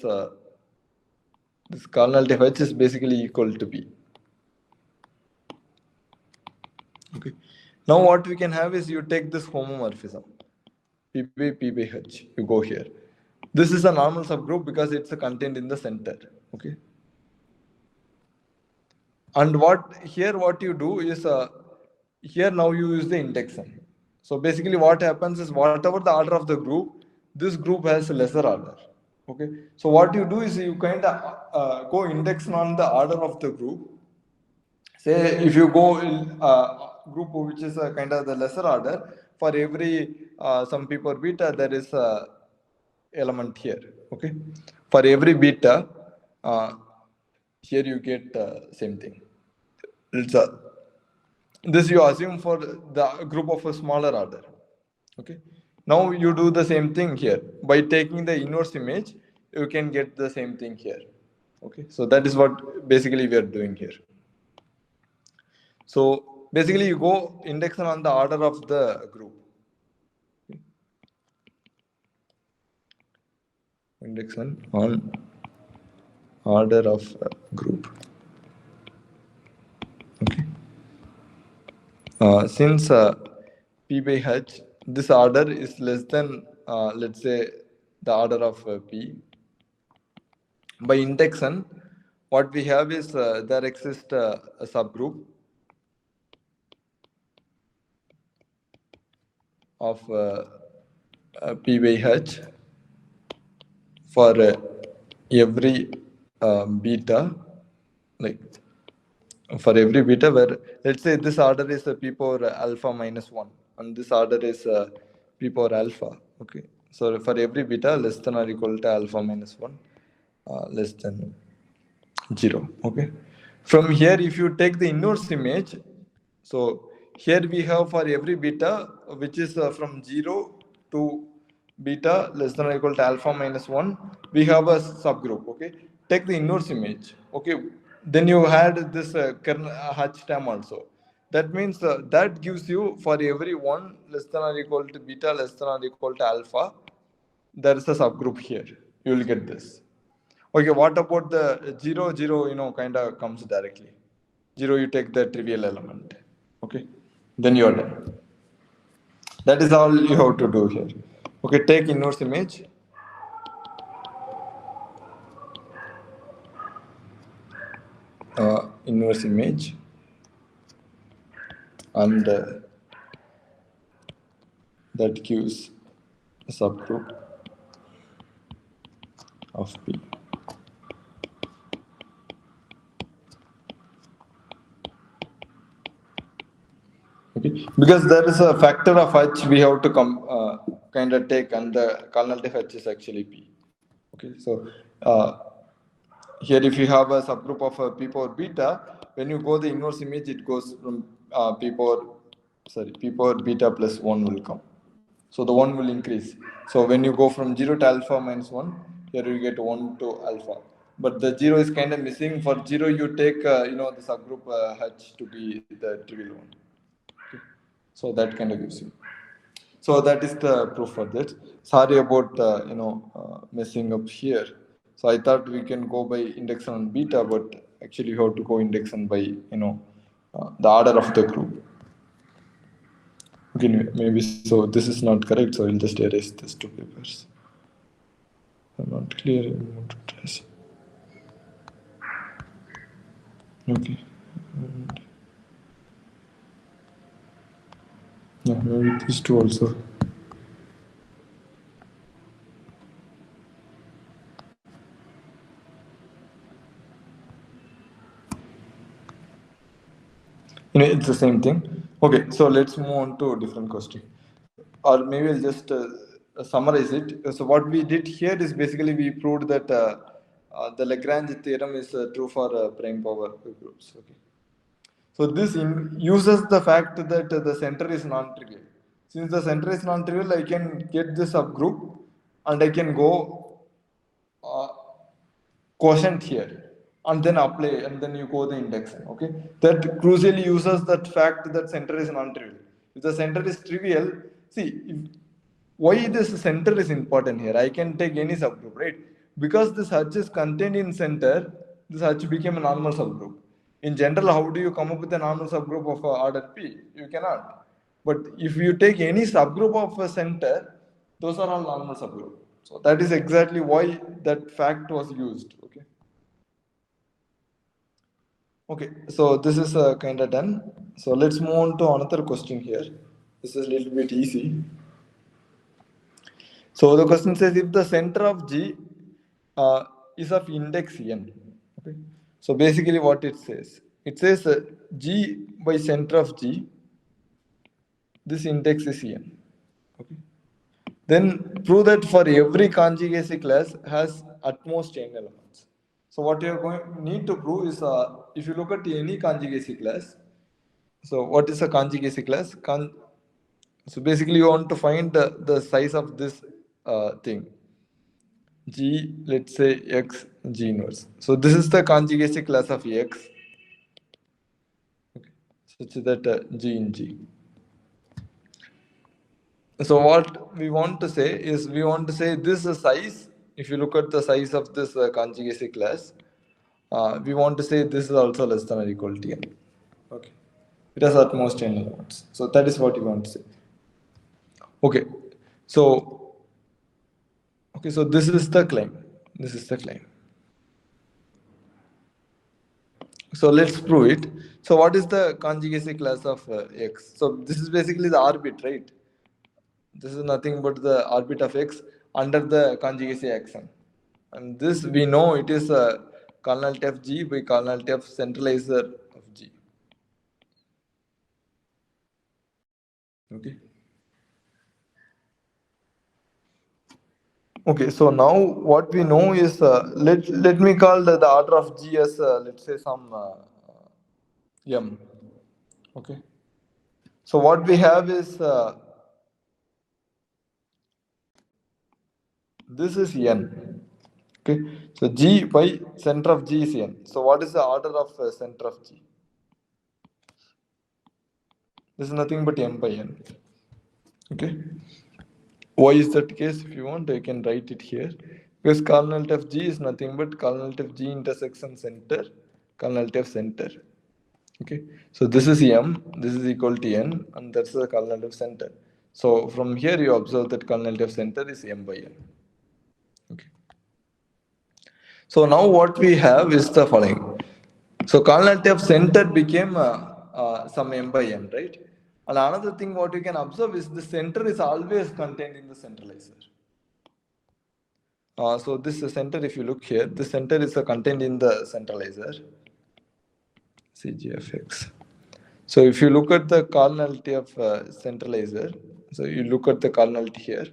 Speaker 1: this cardinality of H is basically equal to P. Okay. Now what we can have is you take this homomorphism, P by H, you go here. This is a normal subgroup because it's contained in the center. Okay. And what you do is here now you use the indexing. So basically what happens is whatever the order of the group, this group has a lesser order. Okay. So what you do is you kind of go indexing on the order of the group. Say if you go in group which is kind of the lesser order, for every some P per beta there is a element here. Okay, for every beta here you get same thing. It's this you assume for the group of a smaller order. Okay, now you do the same thing here by taking the inverse image. You can get the same thing here. Okay, so that is what basically we are doing here. So basically you go indexing on the order of the group. Indexing on order of group. Okay. Since P by H, this order is less than, let's say, the order of P. By indexing, what we have is there exists a subgroup of P by H for every beta, like for every beta where let's say this order is P power alpha minus 1 and this order is P power alpha. Okay, so for every beta less than or equal to alpha minus 1 less than 0. Okay, from here if you take the inverse image, so here we have for every beta which is from 0 to beta less than or equal to alpha minus 1, we have a subgroup. Okay, take the inverse image. Okay, then you had this kernel H term also. That means that gives you for every 1 less than or equal to beta less than or equal to alpha, there is a subgroup here. You will get this. Okay, what about the 0, 0, kind of comes directly. 0, you take the trivial element. Okay, then you are done. That is all you have to do here. Okay, take inverse image. Inverse image and that gives a subgroup of P. Okay, because there is a factor of H we have to kind of take, and the cardinality of H is actually P. Okay, so here if you have a subgroup of P power beta, when you go the inverse image, it goes from P power beta plus 1 will come. So the 1 will increase. So when you go from 0 to alpha minus 1, here you get 1 to alpha. But the 0 is kind of missing. For 0, you take the subgroup H to be the trivial one. Okay. So that kind of gives you. So that is the proof for that. Sorry about messing up here. So I thought we can go by index on beta, but actually you have to go index on by the order of the group. Okay, maybe so. This is not correct, so I'll just erase these two papers. I'm not clear. I want to trace. Okay. And yeah, maybe these two also. It's the same thing. Okay, so let's move on to a different question. Or maybe I'll just summarize it. So what we did here is basically we proved that the Lagrange theorem is true for prime power groups. Okay. So this uses the fact that the center is non-trivial. Since the center is non-trivial, I can get this subgroup and I can go uh, quotient here and then apply and then you go the index. Okay, that crucially uses that fact that center is non-trivial. If the center is trivial, see why this center is important here. I can take any subgroup, right? Because this H is contained in center, this H became a normal subgroup. In general, how do you come up with a normal subgroup of order P? You cannot. But if you take any subgroup of a center, those are all normal subgroup. So that is exactly why that fact was used. Okay. Okay, so this is kind of done. So let's move on to another question here. This is a little bit easy. So the question says if the center of G is of index n. Okay. So basically what it says G by center of G, this index is n. Okay. Then prove that for every conjugacy class has at most n elements. So what you are going need to prove is if you look at any conjugacy class. So what is a conjugacy class? So basically you want to find the size of this thing. G, let's say X G inverse. So this is the conjugacy class of X. Okay. Such that G in G. So what we want to say is we want to say this size, if you look at the size of this conjugacy class, we want to say this is also less than or equal to n. Okay. It has at most n elements. So that is what you want to say. Okay. So this is the claim. This is the claim. So let's prove it. So what is the conjugacy class of X? So this is basically the orbit, right? This is nothing but the orbit of X under the conjugacy axiom. And this we know it is a kernel of G by kernel of centralizer of G. Okay. Okay, so now what we know is let me call the order of G as let's say some M. Okay. So what we have is this is n. Okay. So G by center of G is n. So what is the order of center of G? This is nothing but m by n. Okay. Why is that case? If you want, I can write it here. Because kernel of G is nothing but kernel of G intersection center, kernel of center. Okay. So this is m, this is equal to n, and that's the kernel of center. So from here you observe that kernel of center is m by n. Okay. So now what we have is the following. So kernel of center became some m by n, right? And another thing what you can observe is the center is always contained in the centralizer. So this center, if you look here, the center is contained in the centralizer. CGFX. So if you look at the cardinality of centralizer, so you look at the cardinality here.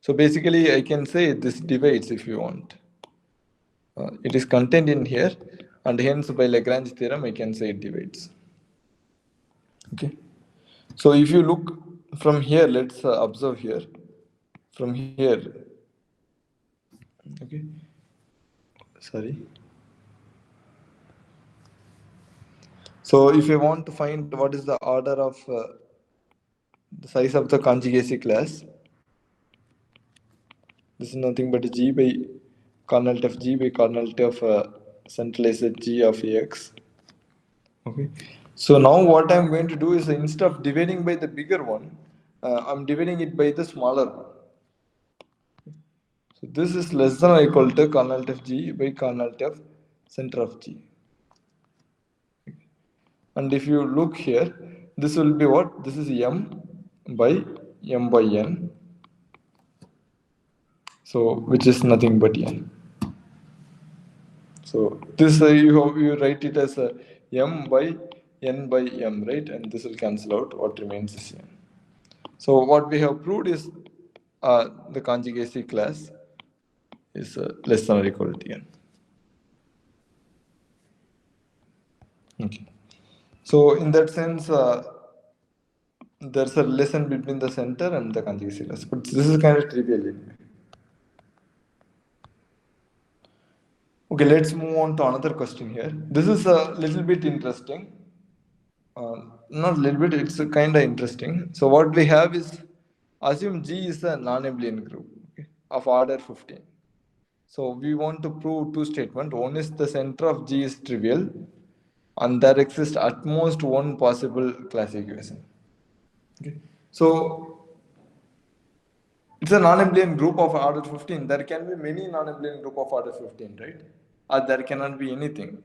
Speaker 1: So basically I can say this divides if you want. It is contained in here, and hence by Lagrange theorem I can say it divides. Okay. So if you look from here, let's observe here. From here, okay. Sorry. So if you want to find what is the order of the size of the conjugacy class, this is nothing but G by cardinality of G by cardinality of centralized G of X. Okay. So now what I'm going to do is instead of dividing by the bigger one, I'm dividing it by the smaller one. So this is less than or equal to cardinality of G by cardinality of center of G. And if you look here, this will be what? This is M by N. So which is nothing but N. So this you write it as M by N by M, right? And this will cancel out. What remains is N. So what we have proved is the conjugacy class is less than or equal to N. Okay. So in that sense, there's a relation between the center and the conjugacy class, but this is kind of trivial anyway. Okay, let's move on to another question here. This is a little bit interesting. Not a little bit, it's kind of interesting. So what we have is, assume G is a non-abelian group, okay, of order 15. So we want to prove two statements. One is the center of G is trivial, and there exists at most one possible class equation. Okay. So it's a non-abelian group of order 15. There can be many non-abelian group of order 15, right? Or there cannot be anything.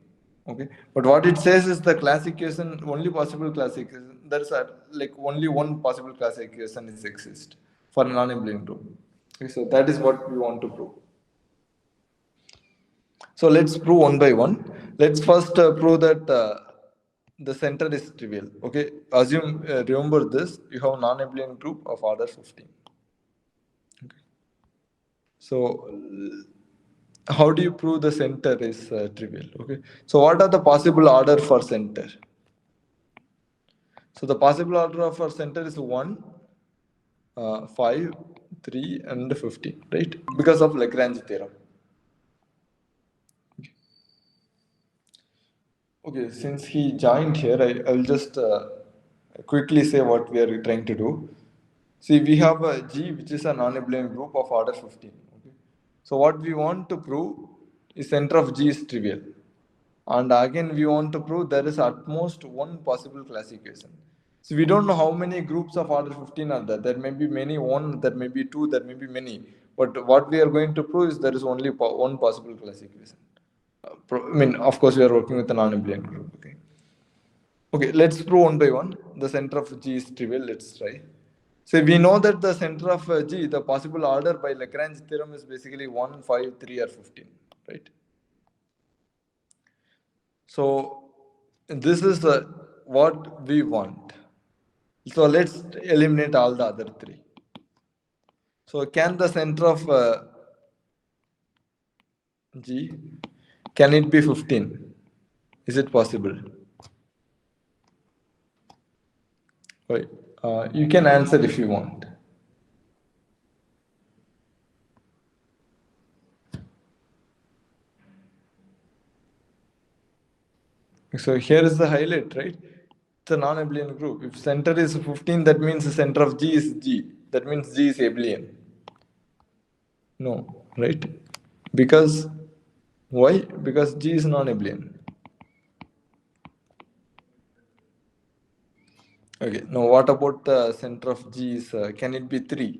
Speaker 1: Okay. But what it says is the class equation, only possible class equation, there's like only one possible class equation is exist for a non-abelian group. Okay, so that is what we want to prove. So let's prove one by one. Let's first prove that the center is trivial. Okay, assume, remember this, you have non-abelian group of order 15. Okay. So how do you prove the center is trivial? Okay, so what are the possible order for center? So the possible order for center is 1, 5, 3 and 15, right? Because of Lagrange theorem. Okay, since he joined here, I will just quickly say what we are trying to do. See, we have a G which is a non-abelian group of order 15. Okay? So what we want to prove is center of G is trivial. And again, we want to prove there is at most one possible class equation. So we don't know how many groups of order 15 are there. There may be many, one, there may be two, there may be many. But what we are going to prove is there is only one possible class equation. I mean, of course, we are working with a non-abelian group. Okay. Okay, let's prove one by one. The center of G is trivial. Let's try. So we know that the center of G, the possible order by Lagrange theorem is basically 1, 5, 3 or 15, right? So this is what we want. So let's eliminate all the other three. So can the center of G, can it be 15? Is it possible? Right. You can answer if you want. So here is the highlight, right? It's a non-abelian group. If center is 15, that means the center of G is G. That means G is abelian. No, right? Because, why? Because G is non-abelian. Okay, now what about the center of G is, can it be 3?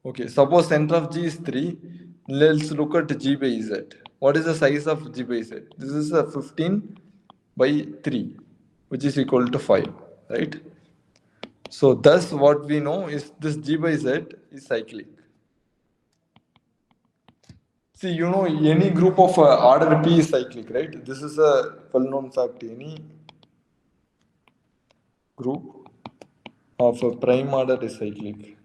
Speaker 1: Okay, suppose center of G is 3, let's look at G by Z. What is the size of G by Z? This is a 15 by 3, which is equal to 5, right? So thus what we know is this G by Z is cyclic. See, you know, any group of order P is cyclic, right? This is a well-known fact. Any group of a prime order is cyclic.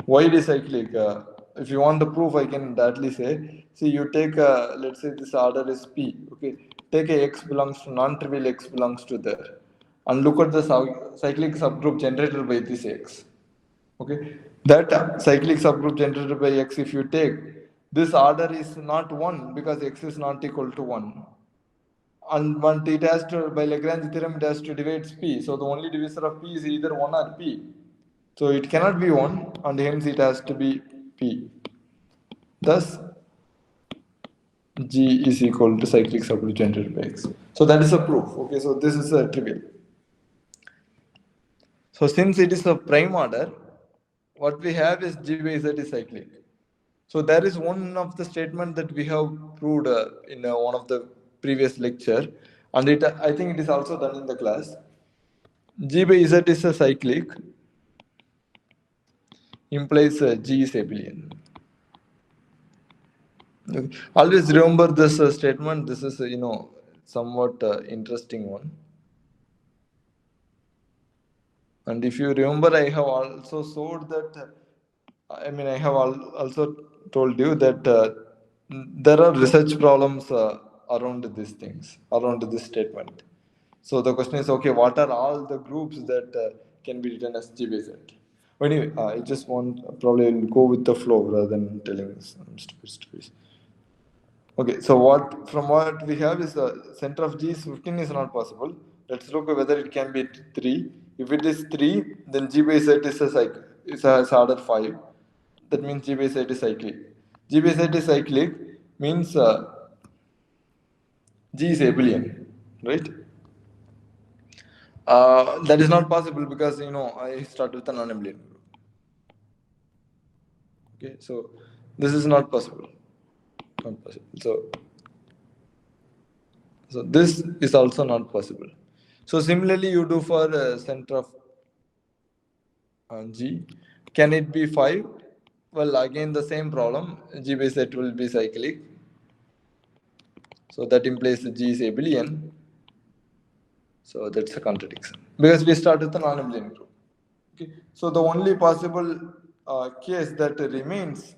Speaker 1: Why it is cyclic? If you want the proof, I can directly say. See, you take let's say this order is P. Okay, take a X belongs to non-trivial X belongs to there, and look at the cyclic subgroup generated by this X. Okay, that cyclic subgroup generated by X, if you take this order is not 1 because X is not equal to 1. and but it has to, by Lagrange theorem, it has to divide P. So the only divisor of P is either 1 or P. So it cannot be 1, and hence it has to be P. Thus, G is equal to cyclic subgroup generated by X. So that is a proof. Okay, so this is a trivial. So since it is a prime order, what we have is G by Z is cyclic. So there is one of the statement that we have proved in one of the previous lecture, and it I think it is also done in the class. G by Z is a cyclic, implies G is abelian. Okay. Always remember this statement. This is somewhat interesting one. And if you remember, I have also showed that. I have also told you that there are research problems around these things, around this statement. So the question is, okay, what are all the groups that can be written as G by Z? But anyway, I just want probably will go with the flow rather than telling some stupid stories. Okay, so what we have is the center of G is 15 is not possible. Let's look at whether it can be 3. If it is 3, then G by Z is a cycle, is order 5. That means G by Z is cyclic. G by Z is cyclic means G is abelian, right? That is not possible because I start with a non-abelian group. Okay, so this is not possible. Not possible. So this is also not possible. So similarly, you do for center of G. Can it be 5? Well, again the same problem. G by Z will be cyclic. So that implies G is abelian. So that's a contradiction because we start with a non-abelian group. Okay. So the only possible case that remains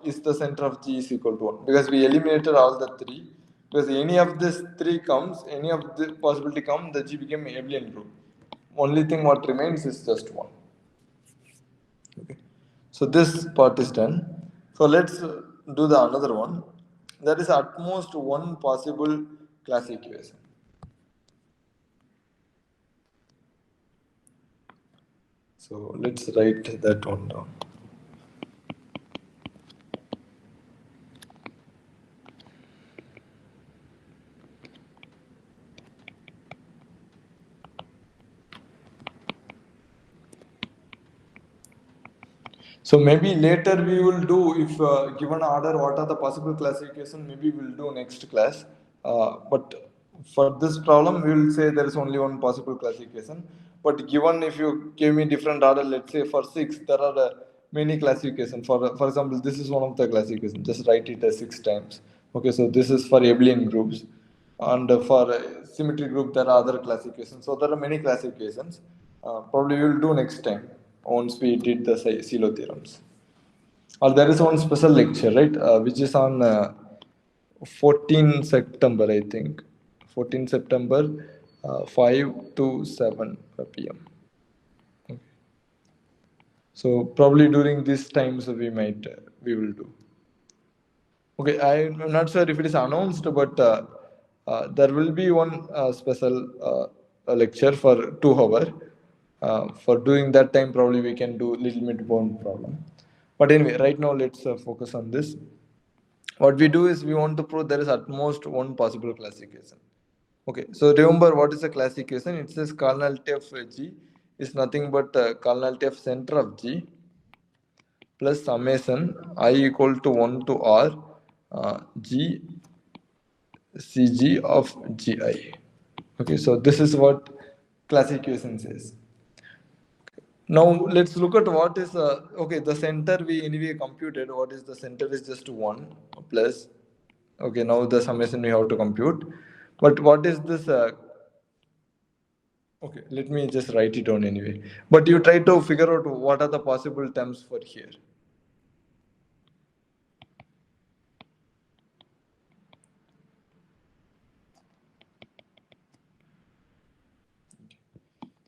Speaker 1: is the center of G is equal to 1 because we eliminated all the 3. Because any of this 3 comes, any of the possibility comes, the G became abelian group. Only thing what remains is just 1. Okay. So this part is done. So let's do the another one. There is at most one possible class equation. So let's write that one down. So maybe later we will do, if given order, what are the possible classification, maybe we'll do next class. But for this problem, we will say there is only one possible classification. But given if you give me different order, let's say for 6, there are many classifications. For example, this is one of the classifications. Just write it as 6 times. Okay, so this is for abelian groups. And for symmetry group, there are other classifications. So there are many classifications. Probably we will do next time once we did the Silo theorems. Or there is one special lecture, right, which is on 14 September, I think. 14 September, 5 to 7 p.m. Okay. So probably during these times we will do. Okay, I'm not sure if it is announced, but there will be one special lecture for 2 hours. For doing that time, probably we can do little bit one problem. But anyway, right now let's focus on this. What we do is we want to prove there is at most one possible classification. Okay, so remember what is the classification? It says cardinality of G is nothing but cardinality of center of G plus summation I equal to 1 to R G Cg of Gi. Okay, so this is what classification says. Now let's look at what is okay, the center we anyway computed. What is the center is just 1 plus, okay, now the summation we have to compute. But what is this okay, let me just write it down anyway. But you try to figure out what are the possible terms for here.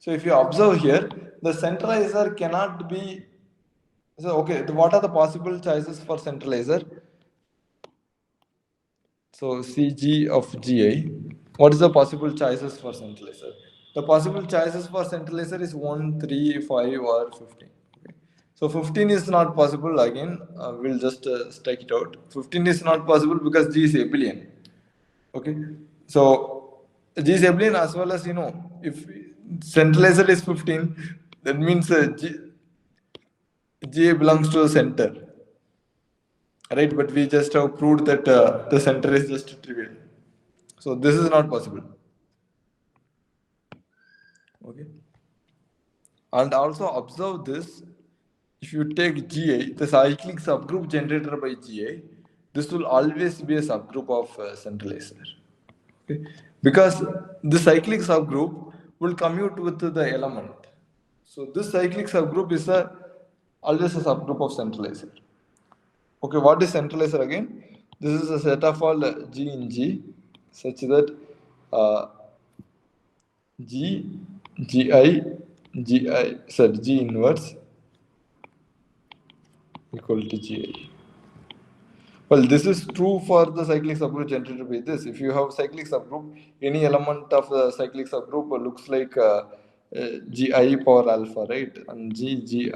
Speaker 1: So if you observe here, the centralizer cannot be, so okay, what are the possible choices for centralizer? So Cg of Gi. What is the possible choices for centralizer? The possible choices for centralizer is 1, 3, 5 or 15. Okay. So 15 is not possible again. We'll just strike it out. 15 is not possible because G is abelian. Okay. So G is abelian as well as if centralizer is 15, that means G belongs to the center. Right, but we just have proved that the center is just trivial. So this is not possible. Okay. And also observe this. If you take GI, the cyclic subgroup generated by GI, this will always be a subgroup of centralizer. Okay. Because the cyclic subgroup will commute with the element. So this cyclic subgroup is always a subgroup of centralizer. Okay, what is centralizer again? This is a set of all G in G such that uh, G, Gi, G inverse equal to Gi. Well, this is true for the cyclic subgroup generated by this. If you have cyclic subgroup, any element of the cyclic subgroup looks like Gi power alpha, right? And Gi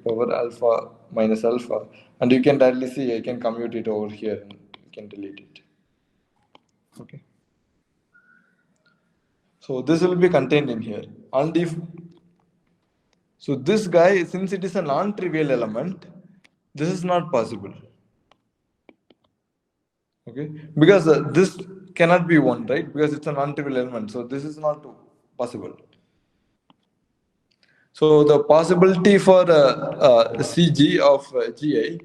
Speaker 1: power alpha minus alpha. And you can directly see, I can commute it over here and you can delete it. Okay. So this will be contained in here. And if so, this guy, since it is a non-trivial element, this is not possible. Okay, because this cannot be 1, right? Because it's a non-trivial element, so this is not possible. So the possibility for CG of GI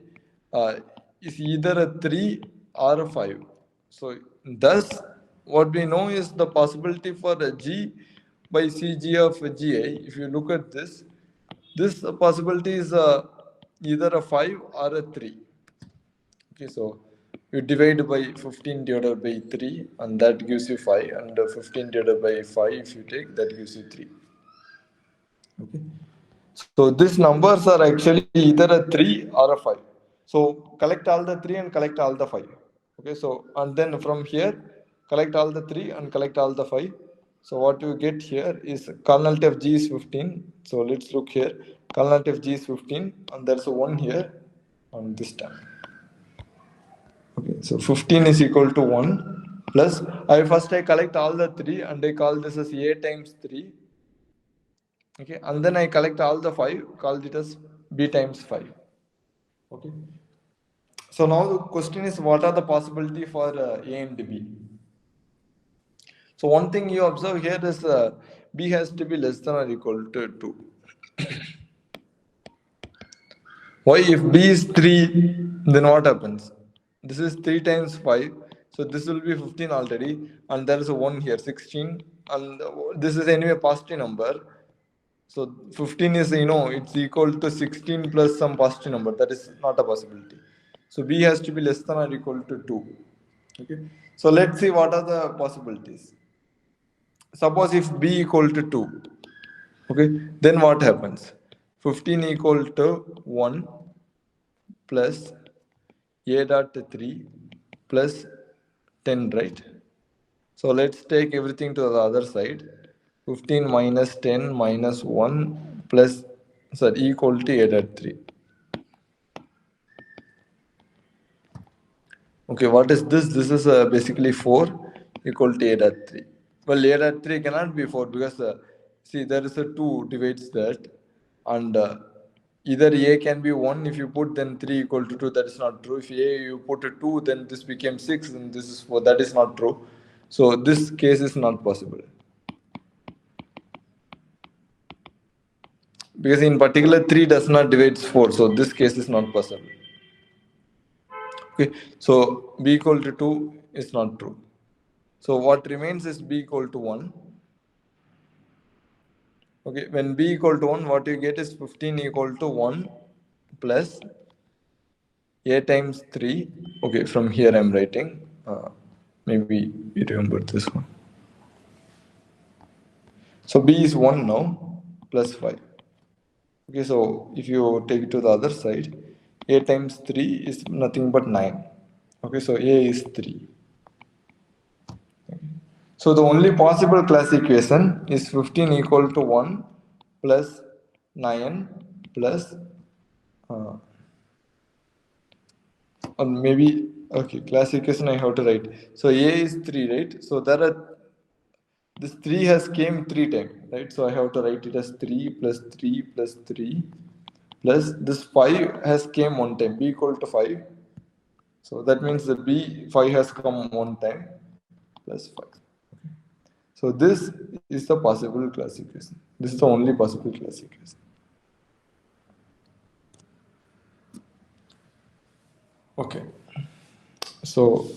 Speaker 1: is either a 3 or a 5. So thus, what we know is the possibility for a G by CG of GI. If you look at this possibility is either a 5 or a 3. Okay, so you divide by 15 divided by 3 and that gives you 5, and 15 divided by 5 if you take, that gives you 3. Okay. So these numbers are actually either a 3 or a 5. So collect all the 3 and collect all the 5. Okay, so and then from here collect all the 3 and collect all the 5. So what you get here is cardinality of G is 15. So let's look here. Cardinality of G is 15 and there's a 1 here on this time. Okay, so 15 is equal to 1 plus I collect all the 3 and I call this as A times 3. Okay, and then I collect all the 5, call it as B times 5. Okay. So now the question is, what are the possibility for A and B? So one thing you observe here is B has to be less than or equal to 2. Why? If B is 3, then what happens? This is 3 times 5. So this will be 15 already. And there is a 1 here, 16. And this is anyway a positive number. So 15 is, it's equal to 16 plus some positive number. That is not a possibility. So B has to be less than or equal to 2. Okay. So let's see what are the possibilities. Suppose if B equal to 2. Okay. Then what happens? 15 equal to 1 plus A dot 3 plus 10, right? So let's take everything to the other side. 15 minus 10 minus 1 plus, equal to A dot 3. Okay, what is this? This is basically 4 equal to A dot 3. Well, A dot 3 cannot be 4 because, see, there is a 2 divides that. And either A can be 1 if you put, then 3 equal to 2. That is not true. If A you put a 2, then this became 6 and this is 4. That is not true. So this case is not possible. Because in particular 3 does not divide 4. So this case is not possible. Okay, so B equal to 2 is not true. So what remains is B equal to 1. Okay, when B equal to 1, what you get is 15 equal to 1 plus A times 3. Okay, from here I'm writing. Maybe we remember this one. So B is 1 now plus 5. Okay, so if you take it to the other side, A times 3 is nothing but 9. Okay, so A is 3. Okay. So the only possible class equation is 15 equal to 1 plus 9 plus or maybe okay, class equation I have to write. So A is 3, right? So there are this 3 has came 3 times, right? So I have to write it as 3 plus 3 plus 3 plus this 5 has came one time, B equal to 5. So that means the B 5 has come one time plus 5. So this is the possible class equation. This is the only possible class equation. Okay. So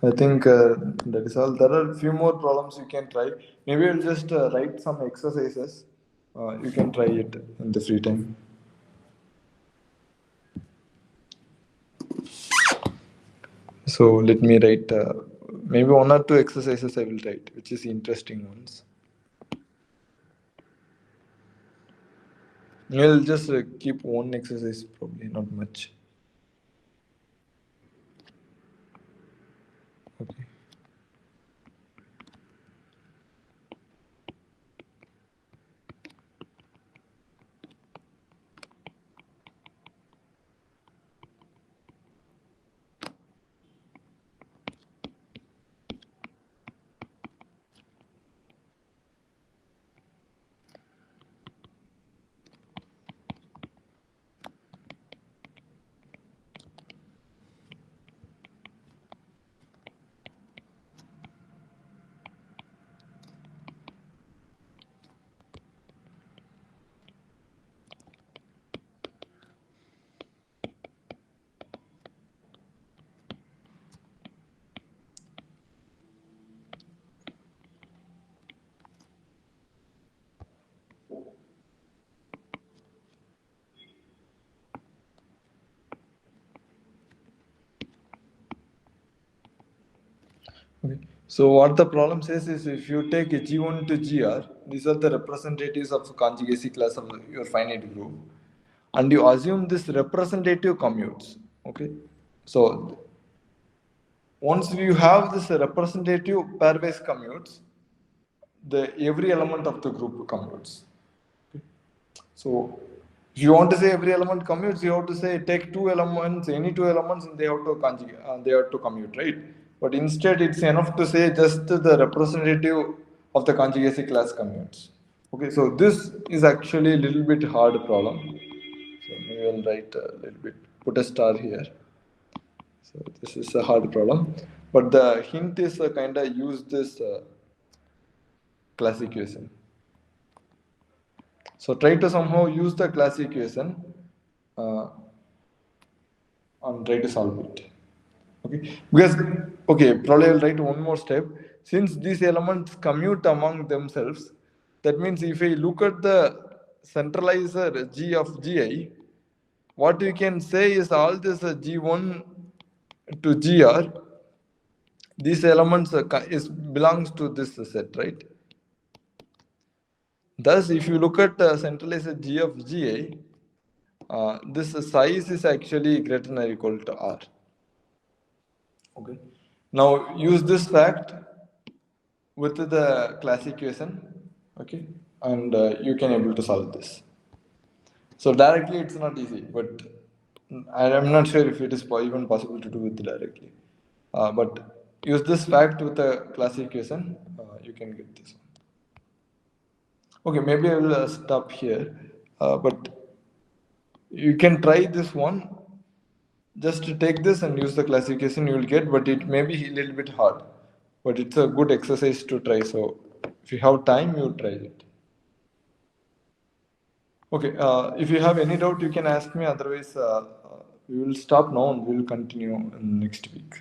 Speaker 1: I think that is all. There are a few more problems you can try. Maybe I'll just write some exercises. You can try it in the free time. So let me write maybe one or two exercises I will write, which is interesting ones. I'll just keep one exercise, probably not much. Okay. Okay. So what the problem says is if you take G1 to GR, these are the representatives of the conjugacy class of your finite group, and you assume this representative commutes. Okay. So once you have this representative pairwise commutes, the every element of the group commutes. Okay. So if you want to say every element commutes, you have to say take two elements, any two elements, and they have to conjugate, they have to commute, right? But instead, it's enough to say just the representative of the conjugacy class commutes. Okay, so this is actually a little bit hard problem. So maybe I'll write a little bit, put a star here. So this is a hard problem, but the hint is kind of use this class equation. So try to somehow use the class equation uh, and try to solve it. Okay, because okay, probably I'll write one more step. Since these elements commute among themselves, that means if I look at the centralizer G of Gi, what we can say is all this G1 to Gr, these elements belongs to this set, right? Thus, if you look at centralized G of Gi, this size is actually greater than or equal to R. Okay. Now use this fact with the class equation, okay, and you can able to solve this. So directly it's not easy, but I am not sure if it is even possible to do it directly. But use this fact with the class equation, you can get this one. Okay, maybe I will stop here, but you can try this one. Just to take this and use the classification you will get, but it may be a little bit hard. But it's a good exercise to try. So if you have time, you try it. Okay, if you have any doubt, you can ask me. Otherwise, we will stop now and we will continue next week.